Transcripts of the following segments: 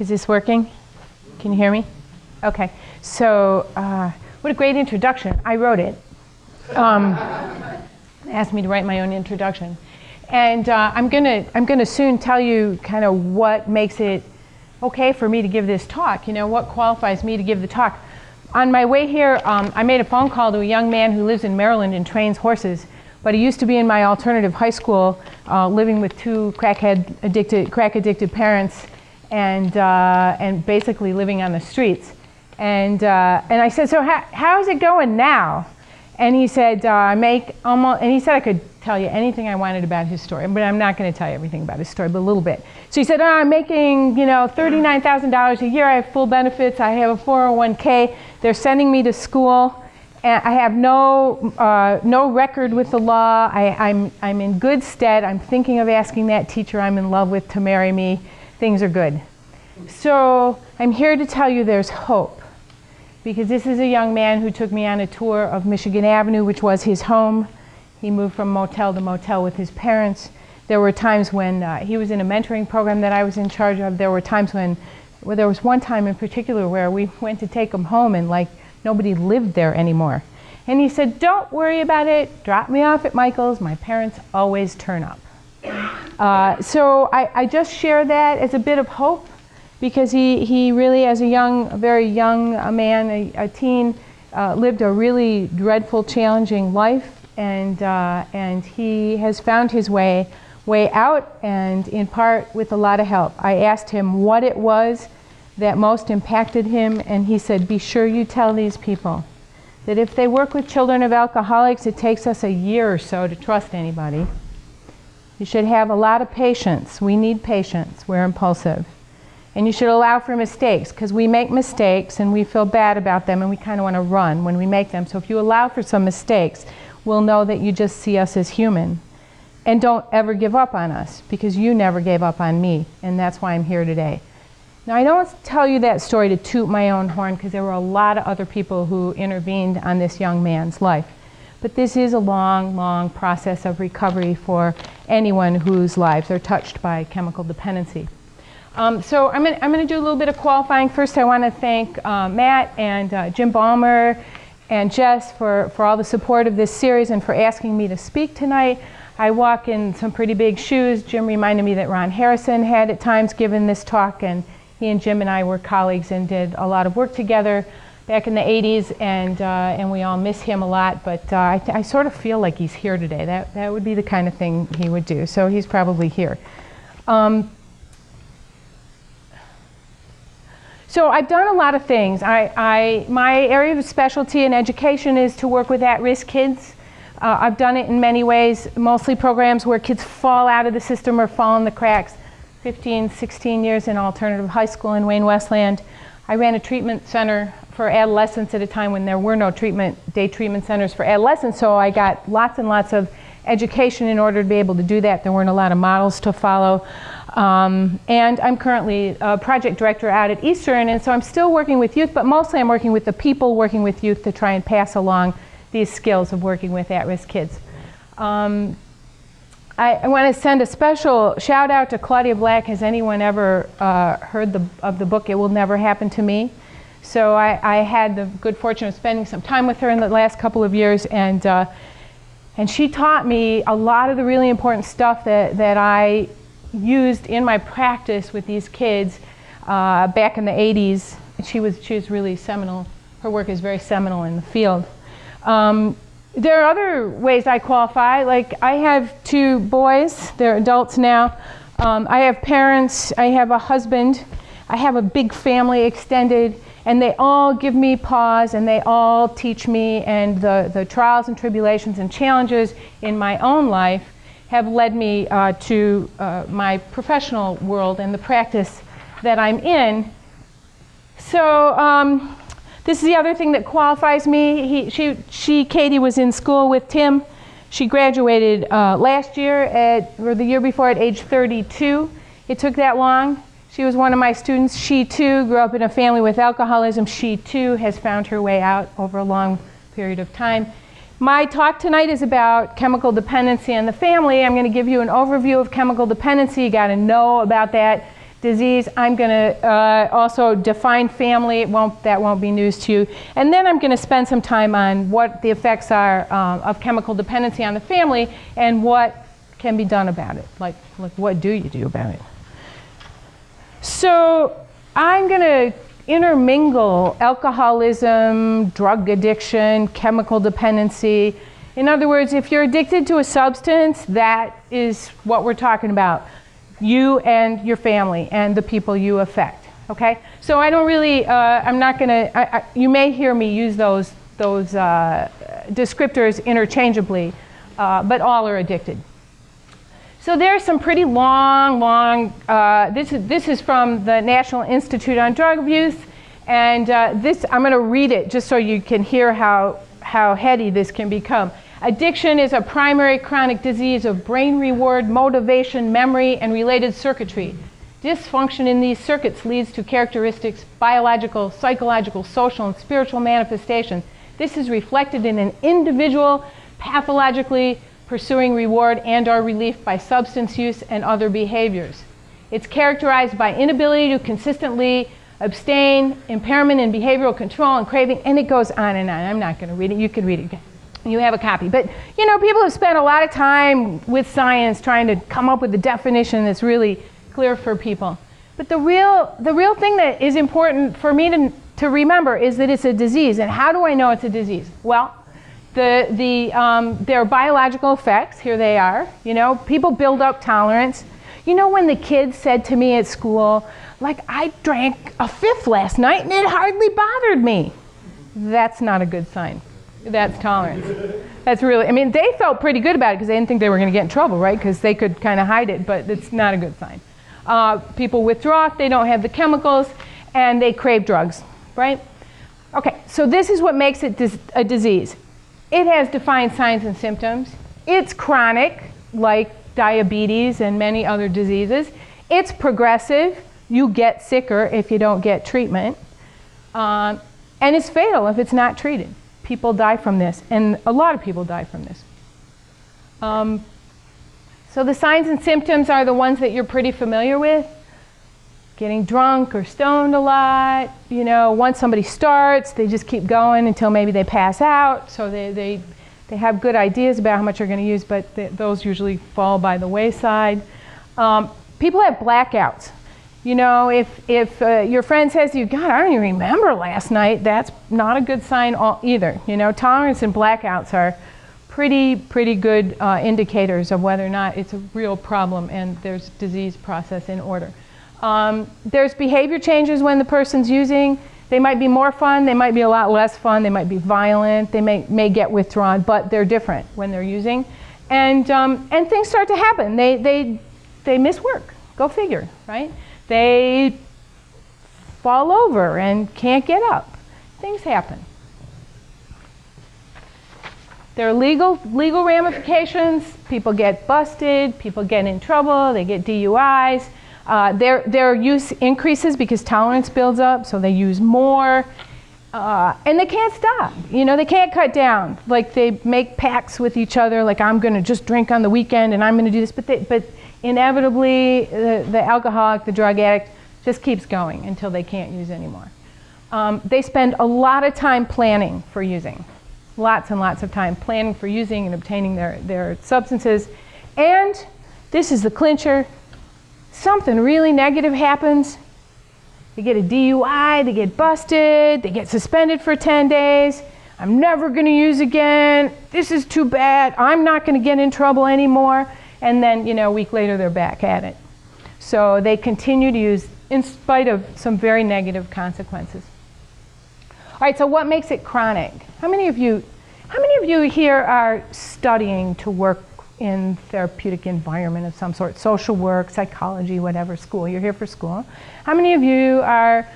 Is this working? Can you hear me? Okay. So, what a great introduction. I wrote it. Asked me to write my own introduction. And I'm gonna soon tell you kind of what makes it okay for me to give this talk. You know, what qualifies me to give the talk. On my way here, I made a phone call to a young man who lives in Maryland and trains horses. But he used to be in my alternative high school, living with two crack addicted parents, and basically living on the streets. And I said, so how's it going now? And he said, and he said I could tell you anything I wanted about his story, but I'm not going to tell you everything about his story, but a little bit. So he said, I'm making, $39,000 a year. I have full benefits. I have a 401k. They're sending me to school. And I have no record with the law. I'm in good stead. I'm thinking of asking that teacher I'm in love with to marry me. Things are good. So I'm here to tell you there's hope, because this is a young man who took me on a tour of Michigan Avenue, which was his home. He moved from motel to motel with his parents. There were times when he was in a mentoring program that I was in charge of. There were times when there was one time in particular where we went to take him home and nobody lived there anymore. And he said, don't worry about it. Drop me off at Michael's. My parents always turn up. So I just share that as a bit of hope, because he really, as a very young man, a teen, lived a really dreadful, challenging life. And he has found his way out, and in part with a lot of help. I asked him what it was that most impacted him, and he said, be sure you tell these people that if they work with children of alcoholics, it takes us a year or so to trust anybody. You should have a lot of patience. We need patience. We're impulsive. And you should allow for mistakes, because we make mistakes and we feel bad about them and we kind of want to run when we make them. So if you allow for some mistakes, we'll know that you just see us as human. And don't ever give up on us, because you never gave up on me, and that's why I'm here today. Now, I don't tell you that story to toot my own horn, because there were a lot of other people who intervened on this young man's life. But this is a long, long process of recovery for anyone whose lives are touched by chemical dependency. So I'm going to do a little bit of qualifying. First, I want to thank Matt and Jim Ballmer and Jess for all the support of this series and for asking me to speak tonight. I walk in some pretty big shoes. Jim reminded me that Ron Harrison had at times given this talk, and he and Jim and I were colleagues and did a lot of work together back in the 80s, and we all miss him a lot, but I sort of feel like he's here today. That would be the kind of thing he would do, so he's probably here. So I've done a lot of things. My area of specialty in education is to work with at-risk kids. I've done it in many ways, mostly programs where kids fall out of the system or fall in the cracks. 15, 16 years in alternative high school in Wayne Westland. I ran a treatment center for adolescents at a time when there were no day treatment centers for adolescents, so I got lots and lots of education in order to be able to do that. There weren't a lot of models to follow. And I'm currently a project director out at Eastern, and so I'm still working with youth, but mostly I'm working with the people working with youth to try and pass along these skills of working with at-risk kids. I want to send a special shout out to Claudia Black. Has anyone ever heard of the book It Will Never Happen to Me? So I had the good fortune of spending some time with her in the last couple of years, and she taught me a lot of the really important stuff that I used in my practice with these kids back in the 80s. She was really seminal. Her work is very seminal in the field. There are other ways I qualify. Like, I have two boys. They're adults now. I have parents. I have a husband. I have a big family, extended, and they all give me pause, and they all teach me, and the trials and tribulations and challenges in my own life have led me to my professional world and the practice that I'm in. So this is the other thing that qualifies me. Katie was in school with Tim. She graduated last year or the year before at age 32. It took that long. She was one of my students. She too grew up in a family with alcoholism. She too has found her way out over a long period of time. My talk tonight is about chemical dependency in the family. I'm going to give you an overview of chemical dependency. You got to know about that. disease. I'm going to also define family. That won't be news to you. And then I'm going to spend some time on what the effects are of chemical dependency on the family and what can be done about it. Like what do you do about it? So I'm going to intermingle alcoholism, drug addiction, chemical dependency. In other words, if you're addicted to a substance, that is what we're talking about. You and your family and the people you affect, okay? So I don't really, I'm not gonna, you may hear me use those descriptors interchangeably, but all are addicted. So there's some pretty long, this is from the National Institute on Drug Abuse, and this, I'm gonna read it just so you can hear how heady this can become. Addiction is a primary chronic disease of brain reward, motivation, memory, and related circuitry. Dysfunction in these circuits leads to characteristics, biological, psychological, social, and spiritual manifestations. This is reflected in an individual pathologically pursuing reward and/or relief by substance use and other behaviors. It's characterized by inability to consistently abstain, impairment in behavioral control and craving, and it goes on and on. I'm not going to read it. You can read it. You have a copy. But, you know, people have spent a lot of time with science trying to come up with a definition that's really clear for people. But the real thing that is important for me to remember is that it's a disease. And how do I know it's a disease? Well, there are biological effects. Here they are. You know, people build up tolerance. You know, when the kids said to me at school, like, I drank a fifth last night and it hardly bothered me. That's not a good sign. That's tolerance. That's really, I mean, they felt pretty good about it because they didn't think they were going to get in trouble, right? Because they could kind of hide it, but it's not a good sign. People withdraw if they don't have the chemicals, and they crave drugs, right? Okay, so this is what makes it a disease. It has defined signs and symptoms. It's chronic, like diabetes and many other diseases. It's progressive. You get sicker if you don't get treatment. And it's fatal if it's not treated. People die from this, and a lot of people die from this. So the signs and symptoms are the ones that you're pretty familiar with. Getting drunk or stoned a lot. You know, once somebody starts, they just keep going until maybe they pass out. So they have good ideas about how much they're going to use, but those usually fall by the wayside. People have blackouts. You know, if your friend says to you, God, I don't even remember last night, that's not a good sign either. You know, tolerance and blackouts are pretty good indicators of whether or not it's a real problem and there's disease process in order. There's behavior changes when the person's using. They might be more fun, they might be a lot less fun, they might be violent, they may get withdrawn, but they're different when they're using. And things start to happen. They miss work. Go figure, right? They fall over and can't get up. Things happen. There are legal ramifications. People get busted. People get in trouble. They get DUIs. Their use increases because tolerance builds up, so they use more. And they can't stop. You know, they can't cut down. Like, they make pacts with each other, like, I'm going to just drink on the weekend and I'm going to do this. But inevitably, the alcoholic, the drug addict, just keeps going until they can't use anymore. They spend a lot of time planning for using. Lots and lots of time planning for using and obtaining their substances. And this is the clincher. Something really negative happens. They get a DUI, they get busted, they get suspended for 10 days. I'm never going to use again. This is too bad. I'm not going to get in trouble anymore. And then, you know, a week later, they're back at it. So they continue to use in spite of some very negative consequences. All right, so what makes it chronic? How many of you here are studying to work in therapeutic environment of some sort? Social work, psychology, whatever, school. You're here for school. How many of you are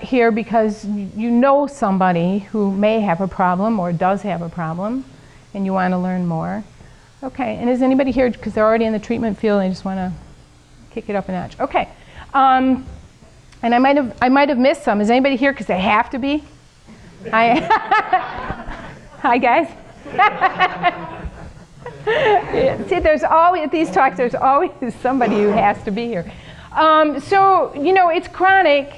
here because you know somebody who may have a problem or does have a problem and you want to learn more? Okay, and is anybody here because they're already in the treatment field and they just want to kick it up a notch? Okay, and I might have missed some. Is anybody here because they have to be? Hi guys. See, there's always, at these talks, there's always somebody who has to be here. So, it's chronic,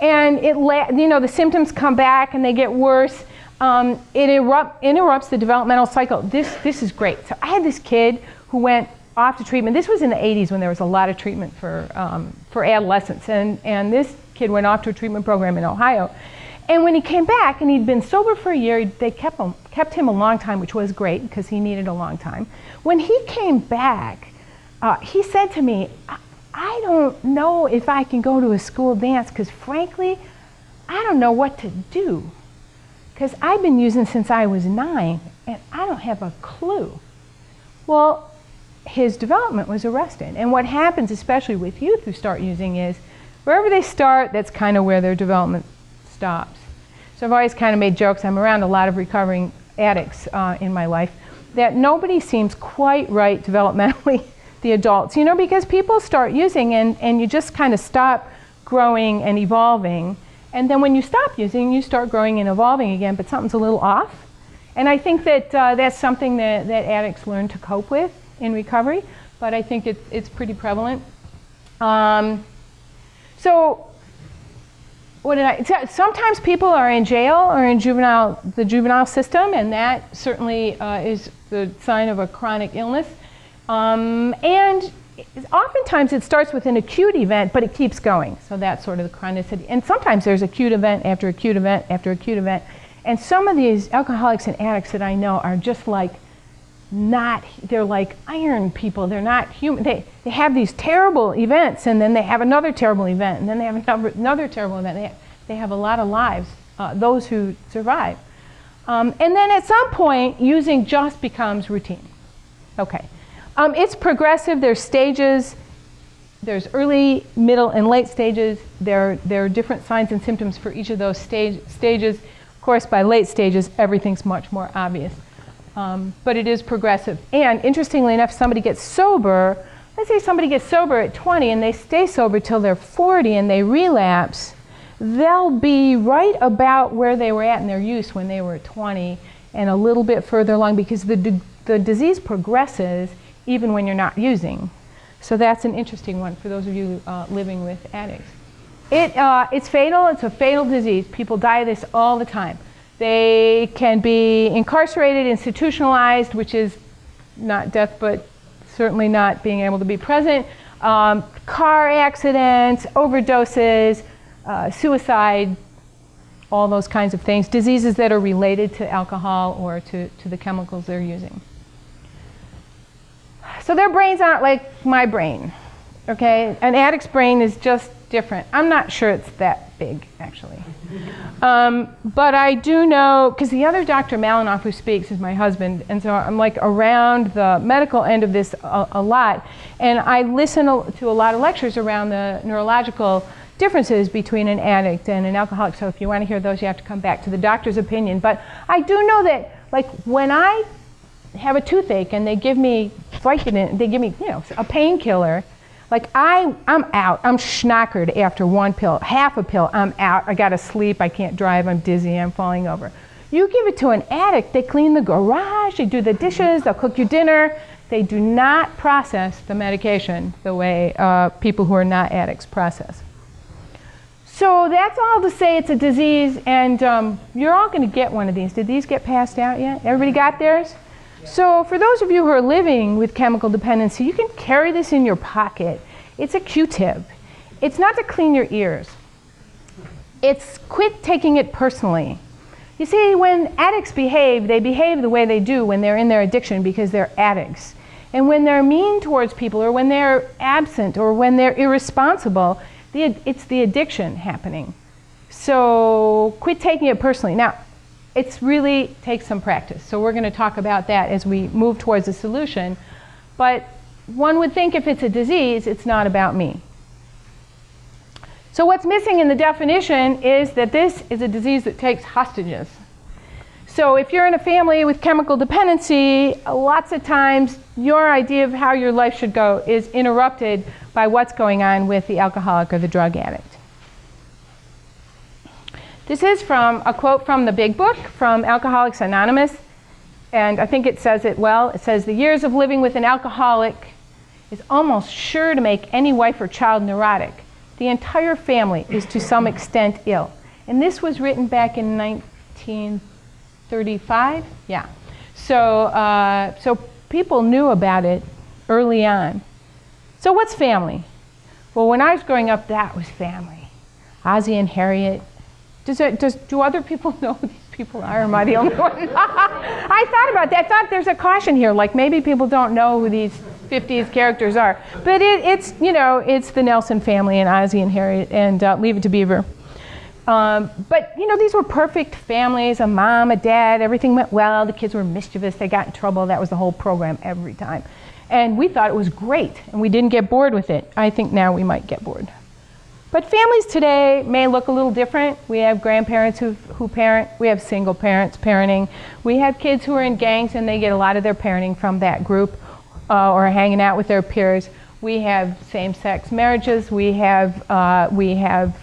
and the symptoms come back and they get worse. It interrupts the developmental cycle. This is great. So I had this kid who went off to treatment. This was in the 80s when there was a lot of treatment for adolescents. And this kid went off to a treatment program in Ohio. And when he came back, and he'd been sober for a year, they kept him a long time, which was great because he needed a long time. When he came back, he said to me, I don't know if I can go to a school dance because frankly, I don't know what to do. Because I've been using since I was 9, and I don't have a clue. Well, his development was arrested. And what happens, especially with youth who start using, is wherever they start, that's kind of where their development stops. So I've always kind of made jokes. I'm around a lot of recovering addicts in my life, that nobody seems quite right developmentally, the adults, because people start using and you just kind of stop growing and evolving. And then when you stop using, you start growing and evolving again, but something's a little off. And I think that that's something that addicts learn to cope with in recovery, but I think it's pretty prevalent. Sometimes people are in jail or in the juvenile system, and that certainly is the sign of a chronic illness. And oftentimes it starts with an acute event, but it keeps going. So that's sort of the chronicity. And sometimes there's acute event after acute event after acute event. And some of these alcoholics and addicts that I know are just like they're like iron people. They're not human. They have these terrible events, and then they have another terrible event, and then they have another terrible event. They have a lot of lives, those who survive. And then at some point, using just becomes routine. Okay. It's progressive. There's stages. There's early, middle, and late stages. There are different signs and symptoms for each of those stages. Of course, by late stages, everything's much more obvious. But it is progressive. And interestingly enough, somebody gets sober. Let's say somebody gets sober at 20 and they stay sober till they're 40 and they relapse. They'll be right about where they were at in their use when they were 20 and a little bit further along, because the disease progresses even when you're not using. So that's an interesting one for those of you living with addicts. It's fatal. It's a fatal disease. People die of this all the time. They can be incarcerated, institutionalized, which is not death, but certainly not being able to be present. Car accidents, overdoses, suicide, all those kinds of things. Diseases that are related to alcohol or to the chemicals they're using. So their brains aren't like my brain, okay? An addict's brain is just different. I'm not sure it's that big, actually. But I do know, because the other Dr. Malinoff who speaks is my husband, and so I'm like around the medical end of this a lot, and I listen to a lot of lectures around the neurological differences between an addict and an alcoholic. So if you want to hear those, you have to come back to the doctor's opinion. But I do know that, like, when I have a toothache and they give me Vicodin, they give me, a painkiller, like I'm out. I'm schnockered after one pill, half a pill, I'm out. I gotta sleep, I can't drive, I'm dizzy, I'm falling over. You give it to an addict, they clean the garage, they do the dishes, they'll cook you dinner. They do not process the medication the way people who are not addicts process. So that's all to say it's a disease, and you're all gonna get one of these. Did these get passed out yet? Everybody got theirs? So for those of you who are living with chemical dependency, you can carry this in your pocket. It's a Q-tip. It's not to clean your ears. It's quit taking it personally. You see, when addicts behave, they behave the way they do when they're in their addiction because they're addicts. And when they're mean towards people, or when they're absent, or when they're irresponsible, it's the addiction happening. So quit taking it personally. Now, it's really takes some practice. So we're going to talk about that as we move towards a solution. But one would think if it's a disease, it's not about me. So what's missing in the definition is that this is a disease that takes hostages. So if you're in a family with chemical dependency, lots of times your idea of how your life should go is interrupted by what's going on with the alcoholic or the drug addict. This is from a quote from the big book, from Alcoholics Anonymous, and I think it says it well. It says, "The years of living with an alcoholic is almost sure to make any wife or child neurotic. The entire family is to some extent ill. And this was written back in 1935? Yeah. So people knew about it early on. So what's family? Well, when I was growing up, that was family. Ozzie and Harriet. Do other people know who these people are? Or am I the only one? I thought about that. I thought there's a caution here, like maybe people don't know who these 50s characters are. But it's the Nelson family and Ozzie and Harriet and Leave It to Beaver. But these were perfect families, a mom, a dad, everything went well, the kids were mischievous, they got in trouble, that was the whole program every time. And we thought it was great, and we didn't get bored with it. I think now we might get bored. But families today may look a little different. We have grandparents who parent, we have single parents parenting, we have kids who are in gangs and they get a lot of their parenting from that group or hanging out with their peers. We have same-sex marriages, we have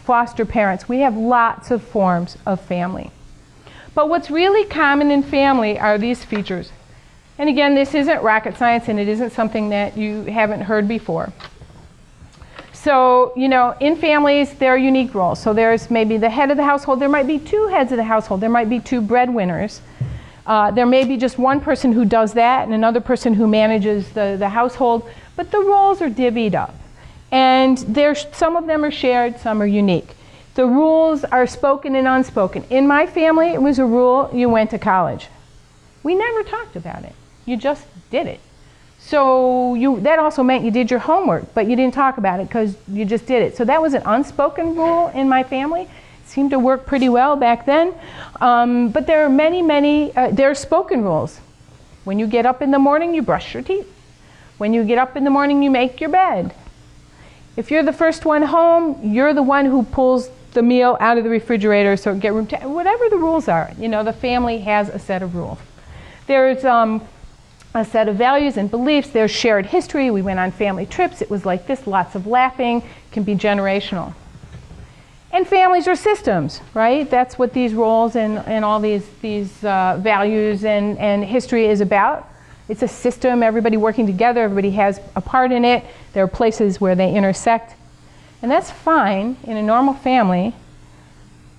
foster parents, we have lots of forms of family. But what's really common in family are these features. And again, this isn't rocket science and it isn't something that you haven't heard before. So, in families, there are unique roles. So there's maybe the head of the household, there might be two heads of the household, there might be two breadwinners. There may be just one person who does that and another person who manages the household. But the roles are divvied up. And some of them are shared, some are unique. The rules are spoken and unspoken. In my family, it was a rule, you went to college. We never talked about it. You just did it. So that also meant you did your homework, but you didn't talk about it because you just did it. So that was an unspoken rule in my family. It seemed to work pretty well back then. But there are many, there are spoken rules. When you get up in the morning, you brush your teeth. When you get up in the morning, you make your bed. If you're the first one home, you're the one who pulls the meal out of the refrigerator so get room to, whatever the rules are. The family has a set of rules. There's a set of values and beliefs. There's shared history. We went on family trips. It was like this, lots of laughing, can be generational. And families are systems, right? That's what these roles and all these values and history is about. It's a system, everybody working together, everybody has a part in it. There are places where they intersect. And that's fine in a normal family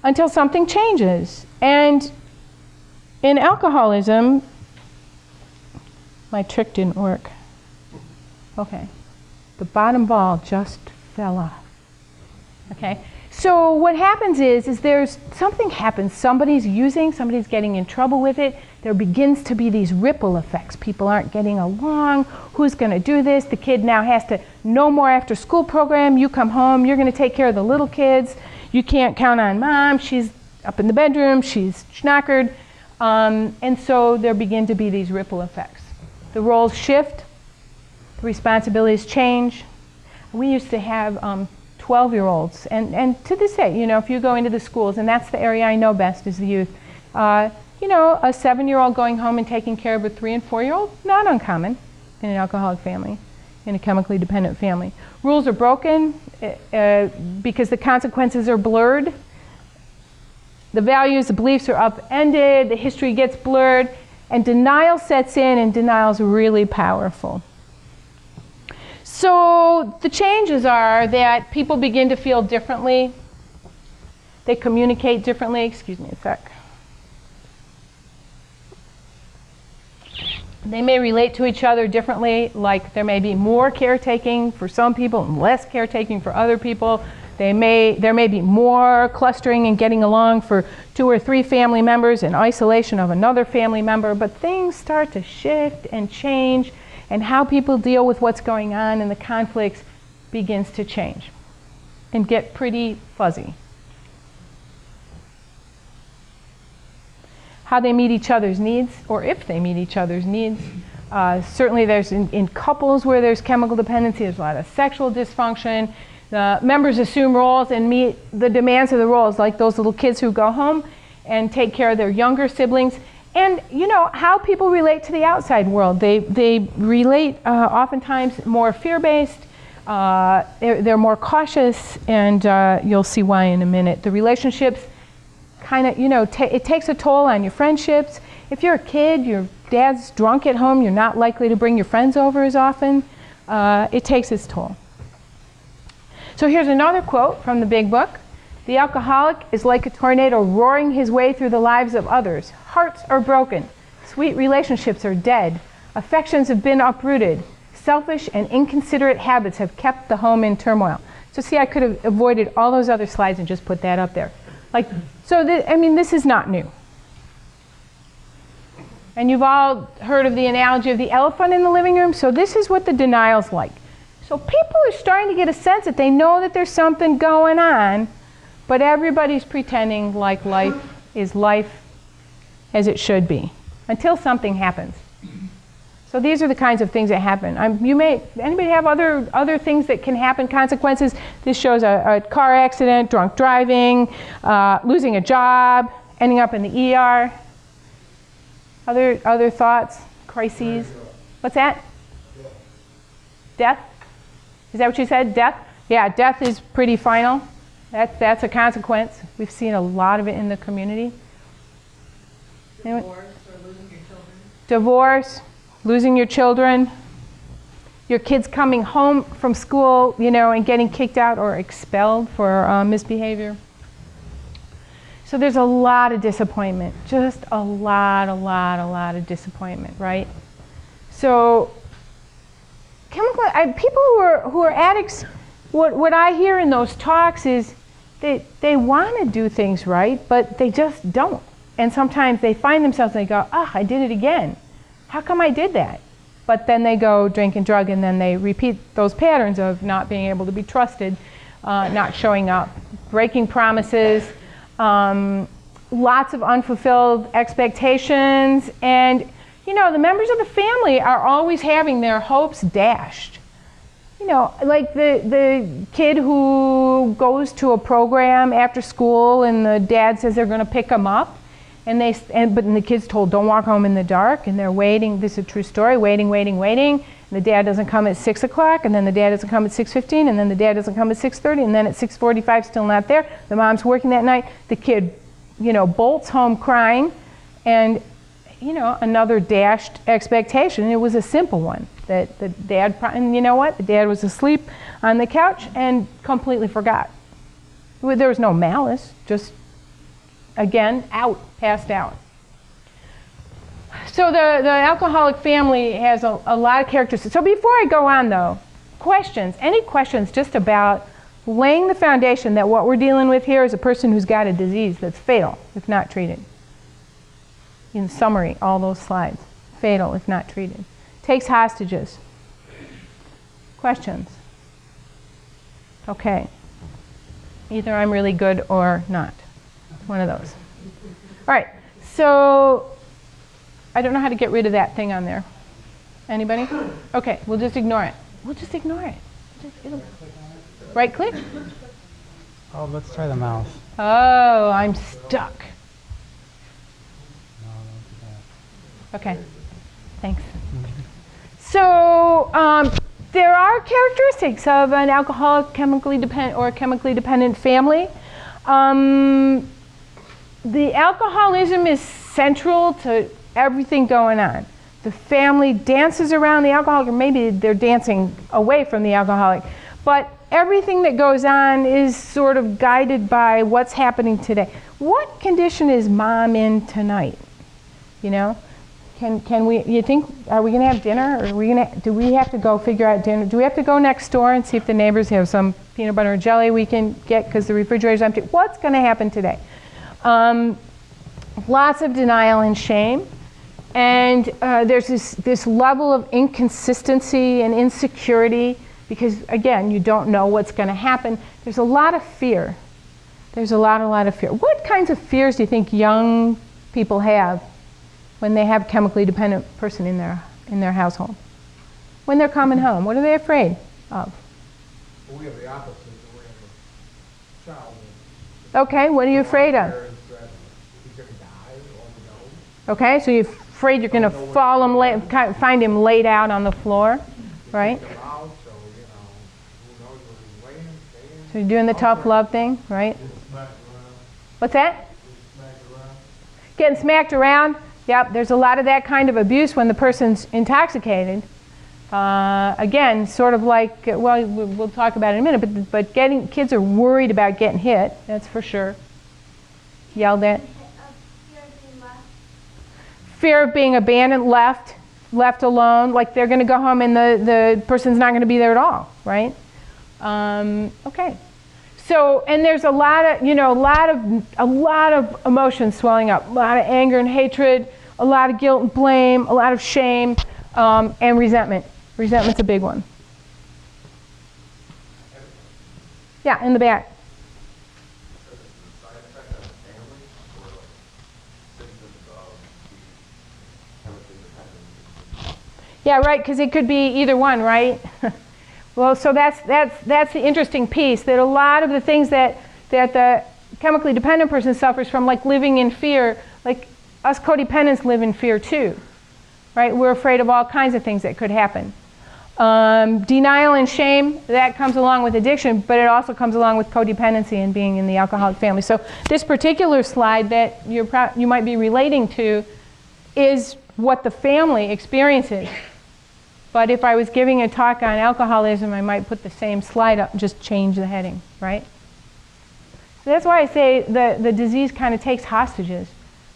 until something changes. And in alcoholism, my trick didn't work. Okay. The bottom ball just fell off. Okay. So what happens is something happens. Somebody's getting in trouble with it. There begins to be these ripple effects. People aren't getting along. Who's going to do this? The kid now has to, no more after school program. You come home, you're going to take care of the little kids. You can't count on mom. She's up in the bedroom. She's schnockered. And so there begin to be these ripple effects. The roles shift. The responsibilities change. We used to have 12-year-olds. And to this day, if you go into the schools, and that's the area I know best is the youth, a 7-year-old going home and taking care of a 3- and 4-year-old, not uncommon in an alcoholic family, in a chemically dependent family. Rules are broken because the consequences are blurred. The values, the beliefs are upended, the history gets blurred, and denial sets in, and denial is really powerful. So the changes are that people begin to feel differently. They communicate differently. Excuse me a sec. They may relate to each other differently, like there may be more caretaking for some people and less caretaking for other people. There may be more clustering and getting along for 2 or 3 family members in isolation of another family member, but things start to shift and change, and how people deal with what's going on and the conflicts begins to change and get pretty fuzzy. How they meet each other's needs, or if they meet each other's needs. Certainly there's in couples where there's chemical dependency, there's a lot of sexual dysfunction. The members assume roles and meet the demands of the roles, like those little kids who go home and take care of their younger siblings. And how people relate to the outside world. They relate oftentimes more fear-based, they're more cautious, and you'll see why in a minute. The relationships kind of, it takes a toll on your friendships. If you're a kid, your dad's drunk at home, you're not likely to bring your friends over as often. it takes its toll. So here's another quote from the Big Book. The alcoholic is like a tornado roaring his way through the lives of others. Hearts are broken. Sweet relationships are dead. Affections have been uprooted. Selfish and inconsiderate habits have kept the home in turmoil. So see, I could have avoided all those other slides and just put that up there. This is not new. And you've all heard of the analogy of the elephant in the living room. So this is what the denial's like. So people are starting to get a sense that they know that there's something going on, but everybody's pretending like life is life as it should be until something happens. So these are the kinds of things that happen. Anybody have other things that can happen, consequences? This shows a car accident, drunk driving, losing a job, ending up in the ER. Other thoughts, crises? What's that? Death? Is that what you said? Death? Yeah, death is pretty final. That's a consequence. We've seen a lot of it in the community. Divorce or losing your children. Divorce, losing your children, your kids coming home from school, and getting kicked out or expelled for misbehavior. So there's a lot of disappointment, just a lot of disappointment, right? So people who are addicts, what I hear in those talks is they want to do things right, but they just don't. And sometimes they find themselves and they go, I did it again. How come I did that? But then they go drink and drug, and then they repeat those patterns of not being able to be trusted, not showing up, breaking promises, lots of unfulfilled expectations, and the members of the family are always having their hopes dashed. Like the kid who goes to a program after school and the dad says they're going to pick him up, but the kid's told don't walk home in the dark, and they're waiting. This is a true story. Waiting. And the dad doesn't come at 6 o'clock, and then the dad doesn't come at 6:15, and then the dad doesn't come at 6:30, and then at 6:45 still not there. The mom's working that night. The kid, bolts home crying, and another dashed expectation. It was a simple one that the dad, and you know what? The dad was asleep on the couch and completely forgot. There was no malice, just again, passed out. So the alcoholic family has a lot of characteristics. So before I go on though, any questions just about laying the foundation that what we're dealing with here is a person who's got a disease that's fatal if not treated. In summary, all those slides, fatal if not treated. Takes hostages. Questions? Okay. Either I'm really good or not. One of those. All right, so I don't know how to get rid of that thing on there. Anybody? Okay, we'll just ignore it. Right click? Oh, let's try the mouse. Oh, I'm stuck. No, don't do that. Okay, thanks. So there are characteristics of an alcoholic, chemically dependent family. The alcoholism is central to everything going on. The family dances around the alcoholic, or maybe they're dancing away from the alcoholic. But everything that goes on is sort of guided by what's happening today. What condition is mom in tonight? Can we, you think, are we going to have dinner? Or do we have to go figure out dinner? Do we have to go next door and see if the neighbors have some peanut butter and jelly we can get because the refrigerator's empty? What's going to happen today? Lots of denial and shame. And there's this level of inconsistency and insecurity because, again, you don't know what's going to happen. There's a lot of fear. There's a lot of fear. What kinds of fears do you think young people have when they have a chemically dependent person in their household? When they're coming home, what are they afraid of? Well, we have the opposite. We have a child. Okay, what are you afraid of? He's going to die or overdose. Okay, so you're afraid you're going to find him laid out on the floor, right? Take him out, so, who knows where he's laying, staying. So you're doing the tough love thing, right? What's that? Getting smacked around. Yep, there's a lot of that kind of abuse when the person's intoxicated. Again, sort of like, well, we'll talk about it in a minute, but kids are worried about getting hit, that's for sure. Yelled at. Fear of being abandoned, left alone, like they're going to go home and the person's not going to be there at all, right? Okay. So, and there's a lot of emotions swelling up, a lot of anger and hatred, a lot of guilt and blame, a lot of shame, and resentment. Resentment's a big one. Yeah, in the back. Yeah, right, because it could be either one, right? Well, so that's the interesting piece, that a lot of the things that the chemically dependent person suffers from, like living in fear, like us codependents live in fear too, right? We're afraid of all kinds of things that could happen. Denial and shame, that comes along with addiction, but it also comes along with codependency and being in the alcoholic family. So this particular slide that you might be relating to is what the family experiences. But if I was giving a talk on alcoholism, I might put the same slide up and just change the heading, right? So that's why I say the disease kind of takes hostages.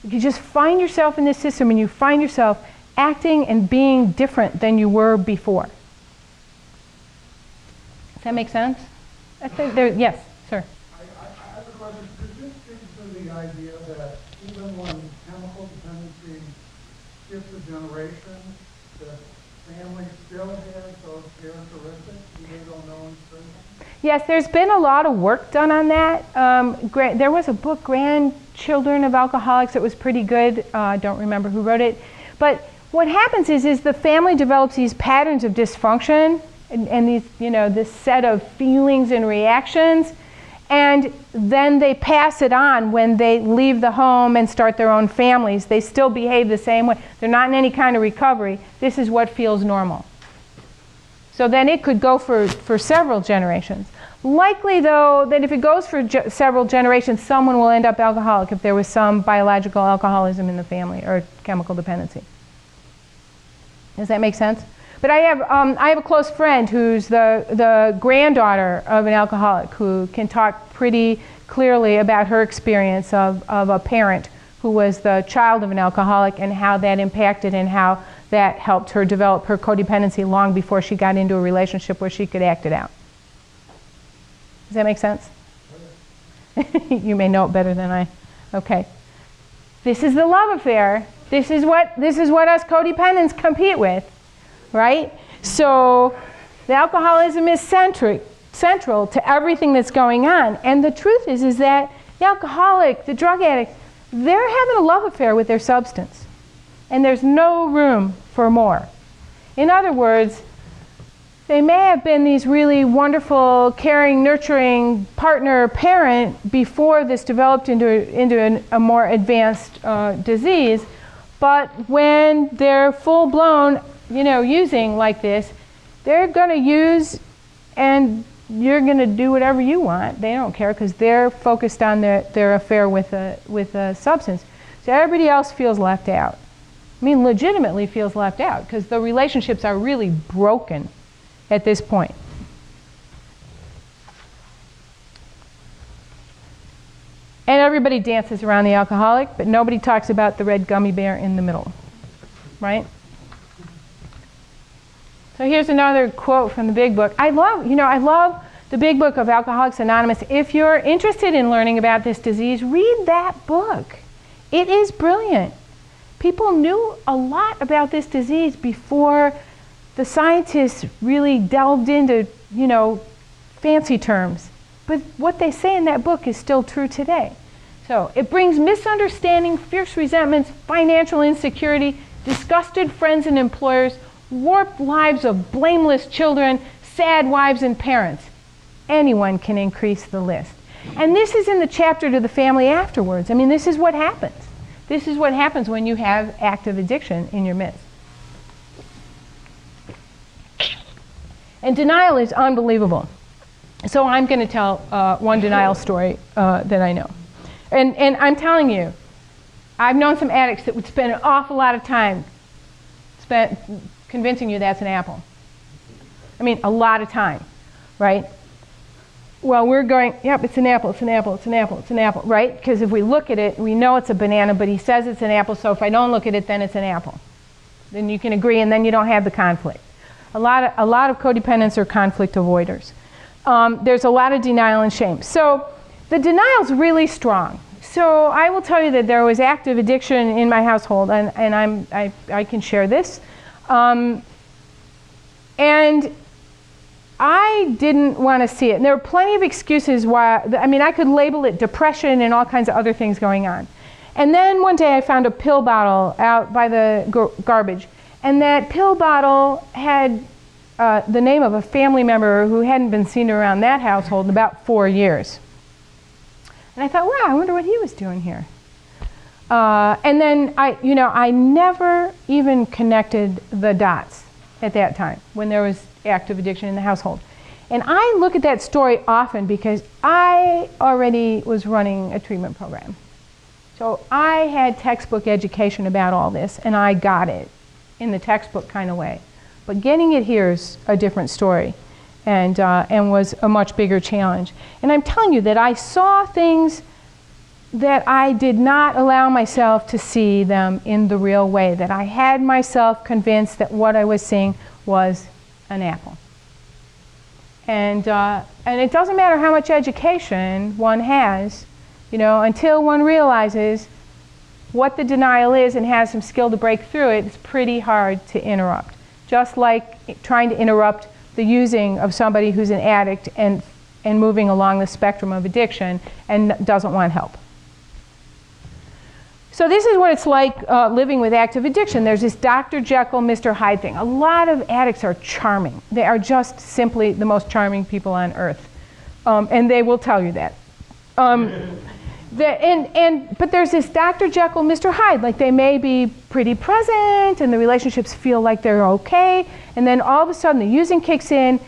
You just find yourself in this system and you find yourself acting and being different than you were before. Does that make sense? I think yes, sir. I have a question. Could you speak to the idea that even when chemical dependency skips a generation, the family still has those characteristics, even though no one's present? Yes, there's been a lot of work done on that. There was a book, Grandchildren of Alcoholics, that was pretty good. I don't remember who wrote it. But what happens is the family develops these patterns of dysfunction and these, this set of feelings and reactions, and then they pass it on when they leave the home and start their own families. They still behave the same way. They're not in any kind of recovery. This is what feels normal. So then it could go for several generations. Likely, though, that if it goes for several generations, someone will end up alcoholic if there was some biological alcoholism in the family or chemical dependency. Does that make sense? But I have a close friend who's the granddaughter of an alcoholic who can talk pretty clearly about her experience of a parent who was the child of an alcoholic and how that impacted and how that helped her develop her codependency long before she got into a relationship where she could act it out. Does that make sense? You may know it better than I. Okay. This is the love affair. This is what us codependents compete with, right? So the alcoholism is central to everything that's going on. And the truth is that the alcoholic, the drug addict, they're having a love affair with their substance. And there's no room for more. In other words, they may have been these really wonderful, caring, nurturing partner, parent before this developed into a more advanced disease. But when they're full-blown, using like this, they're going to use, and you're going to do whatever you want. They don't care because they're focused on their affair with a substance. So everybody else feels left out. I mean, legitimately feels left out because the relationships are really broken at this point. And everybody dances around the alcoholic, but nobody talks about the red gummy bear in the middle, right? So here's another quote from the Big Book. I love the Big Book of Alcoholics Anonymous. If you're interested in learning about this disease, read that book. It is brilliant. People knew a lot about this disease before the scientists really delved into, fancy terms. But what they say in that book is still true today. So it brings misunderstanding, fierce resentments, financial insecurity, disgusted friends and employers, warped lives of blameless children, sad wives and parents. Anyone can increase the list. And this is in the chapter to the family afterwards. I mean, this is what happens. This is what happens when you have active addiction in your midst. And denial is unbelievable. So I'm going to tell one denial story that I know. And I'm telling you, I've known some addicts that would spend an awful lot of time spent convincing you that's an apple. I mean, a lot of time, right? Well, we're going, yep, it's an apple, it's an apple, it's an apple, it's an apple, right? Because if we look at it, we know it's a banana, but he says it's an apple, so if I don't look at it, then it's an apple. Then you can agree, and then you don't have the conflict. A lot of codependents are conflict avoiders. There's a lot of denial and shame. So the denial's really strong. So I will tell you that there was active addiction in my household, and I can share this. And I didn't want to see it. And there were plenty of excuses why, I mean, I could label it depression and all kinds of other things going on. And then one day I found a pill bottle out by the garbage. And that pill bottle had the name of a family member who hadn't been seen around that household in about 4 years. And I thought, wow, I wonder what he was doing here. And then I never even connected the dots at that time when there was active addiction in the household. And I look at that story often because I already was running a treatment program. So I had textbook education about all this, and I got it in the textbook kind of way. But getting it here is a different story, and was a much bigger challenge. And I'm telling you that I saw things that I did not allow myself to see them in the real way, that I had myself convinced that what I was seeing was an apple. And it doesn't matter how much education one has, until one realizes what the denial is and has some skill to break through it, it's pretty hard to interrupt. Just like trying to interrupt the using of somebody who's an addict and moving along the spectrum of addiction and doesn't want help. So this is what it's like living with active addiction. There's this Dr. Jekyll, Mr. Hyde thing. A lot of addicts are charming. They are just simply the most charming people on earth. And they will tell you that. But there's this Dr. Jekyll, Mr. Hyde. Like, they may be pretty present and the relationships feel like they're okay. And then all of a sudden the using kicks in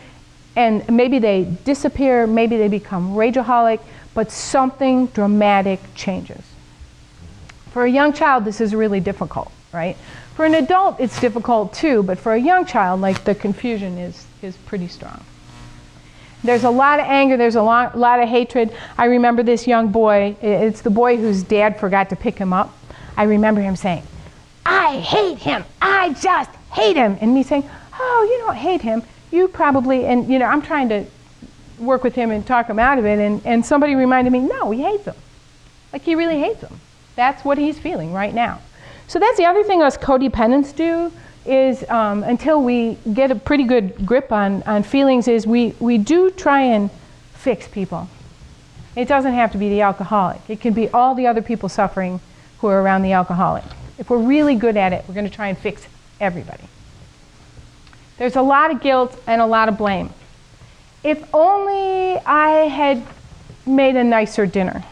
and maybe they disappear, maybe they become rageaholic, but something dramatic changes. For a young child, this is really difficult, right? For an adult, it's difficult too, but for a young child, like, the confusion is pretty strong. There's a lot of anger, there's a lot of hatred. I remember this young boy, it's the boy whose dad forgot to pick him up. I remember him saying, "I hate him, I just hate him." And me saying, "Oh, you don't hate him, you probably," and I'm trying to work with him and talk him out of it, and somebody reminded me, no, he hates him. Like, he really hates him. That's what he's feeling right now. So that's the other thing us codependents do is, until we get a pretty good grip on feelings, is we do try and fix people. It doesn't have to be the alcoholic. It can be all the other people suffering who are around the alcoholic. If we're really good at it, we're going to try and fix everybody. There's a lot of guilt and a lot of blame. If only I had made a nicer dinner.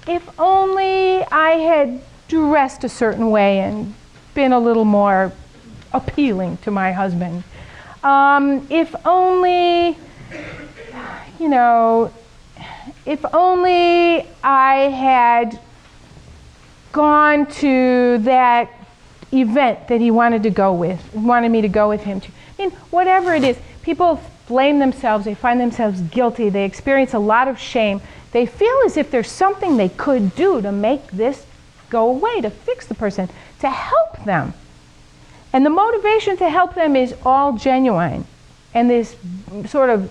If only I had dressed a certain way and been a little more appealing to my husband. If only, if only I had gone to that event that he wanted me to go with him to. I mean, whatever it is, people blame themselves, they find themselves guilty, they experience a lot of shame. They feel as if there's something they could do to make this go away, to fix the person, to help them. And the motivation to help them is all genuine. And this sort of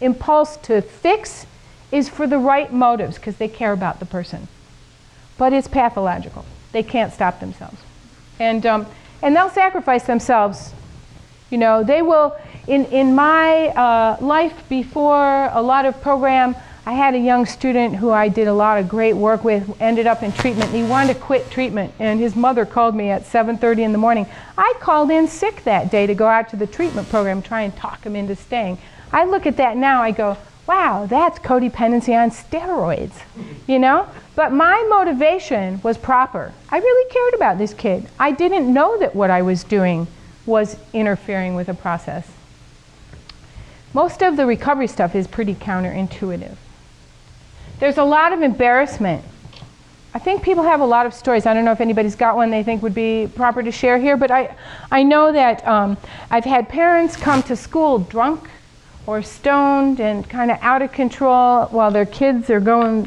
impulse to fix is for the right motives, because they care about the person. But it's pathological. They can't stop themselves. And they'll sacrifice themselves. They will, in my life before a lot of program, I had a young student who I did a lot of great work with, ended up in treatment, and he wanted to quit treatment, and his mother called me at 7:30 in the morning. I called in sick that day to go out to the treatment program, try and talk him into staying. I look at that now, I go, wow, that's codependency on steroids, But my motivation was proper. I really cared about this kid. I didn't know that what I was doing was interfering with a process. Most of the recovery stuff is pretty counterintuitive. There's a lot of embarrassment I think people have a lot of stories. I don't know if anybody's got one they think would be proper to share here, but I know that I've had parents come to school drunk or stoned and kind of out of control while their kids are going,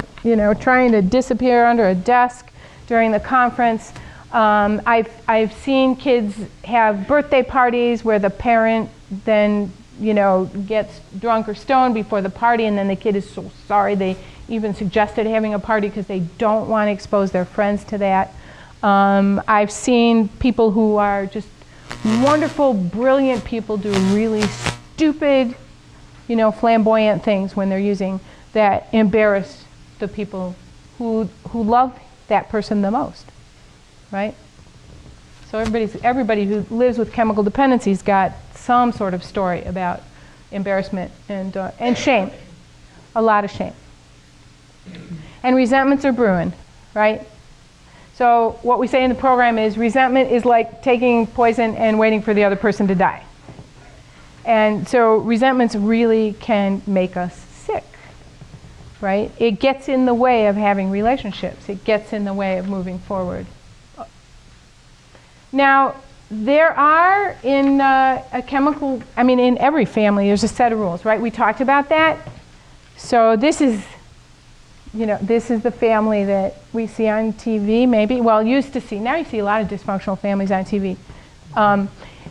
trying to disappear under a desk during the conference. I've seen kids have birthday parties where the parent then, gets drunk or stoned before the party, and then the kid is so sorry they even suggested having a party because they don't want to expose their friends to that. I've seen people who are just wonderful, brilliant people do really stupid, flamboyant things when they're using that embarrass the people who love that person the most, right? So everybody who lives with chemical dependency's got some sort of story about embarrassment and shame, a lot of shame. And resentments are brewing, right? So what we say in the program is resentment is like taking poison and waiting for the other person to die. And so resentments really can make us sick, right? It gets in the way of having relationships. It gets in the way of moving forward. Now, there are in in every family, there's a set of rules, right? We talked about that. So this is the family that we see on TV, maybe. Well, used to see. Now you see a lot of dysfunctional families on TV.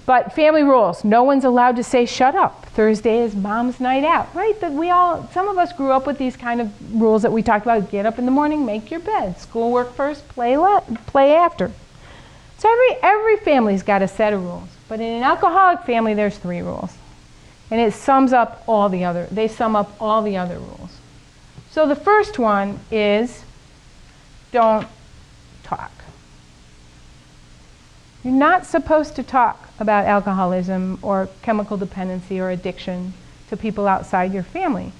But family rules. No one's allowed to say, shut up. Thursday is mom's night out, right? Some of us grew up with these kind of rules that we talked about. Get up in the morning, make your bed. Schoolwork first, play after. So every family's got a set of rules. But in an alcoholic family, there's 3 rules. And they sum up all the other rules. So the first one is don't talk. You're not supposed to talk about alcoholism or chemical dependency or addiction to people outside your family.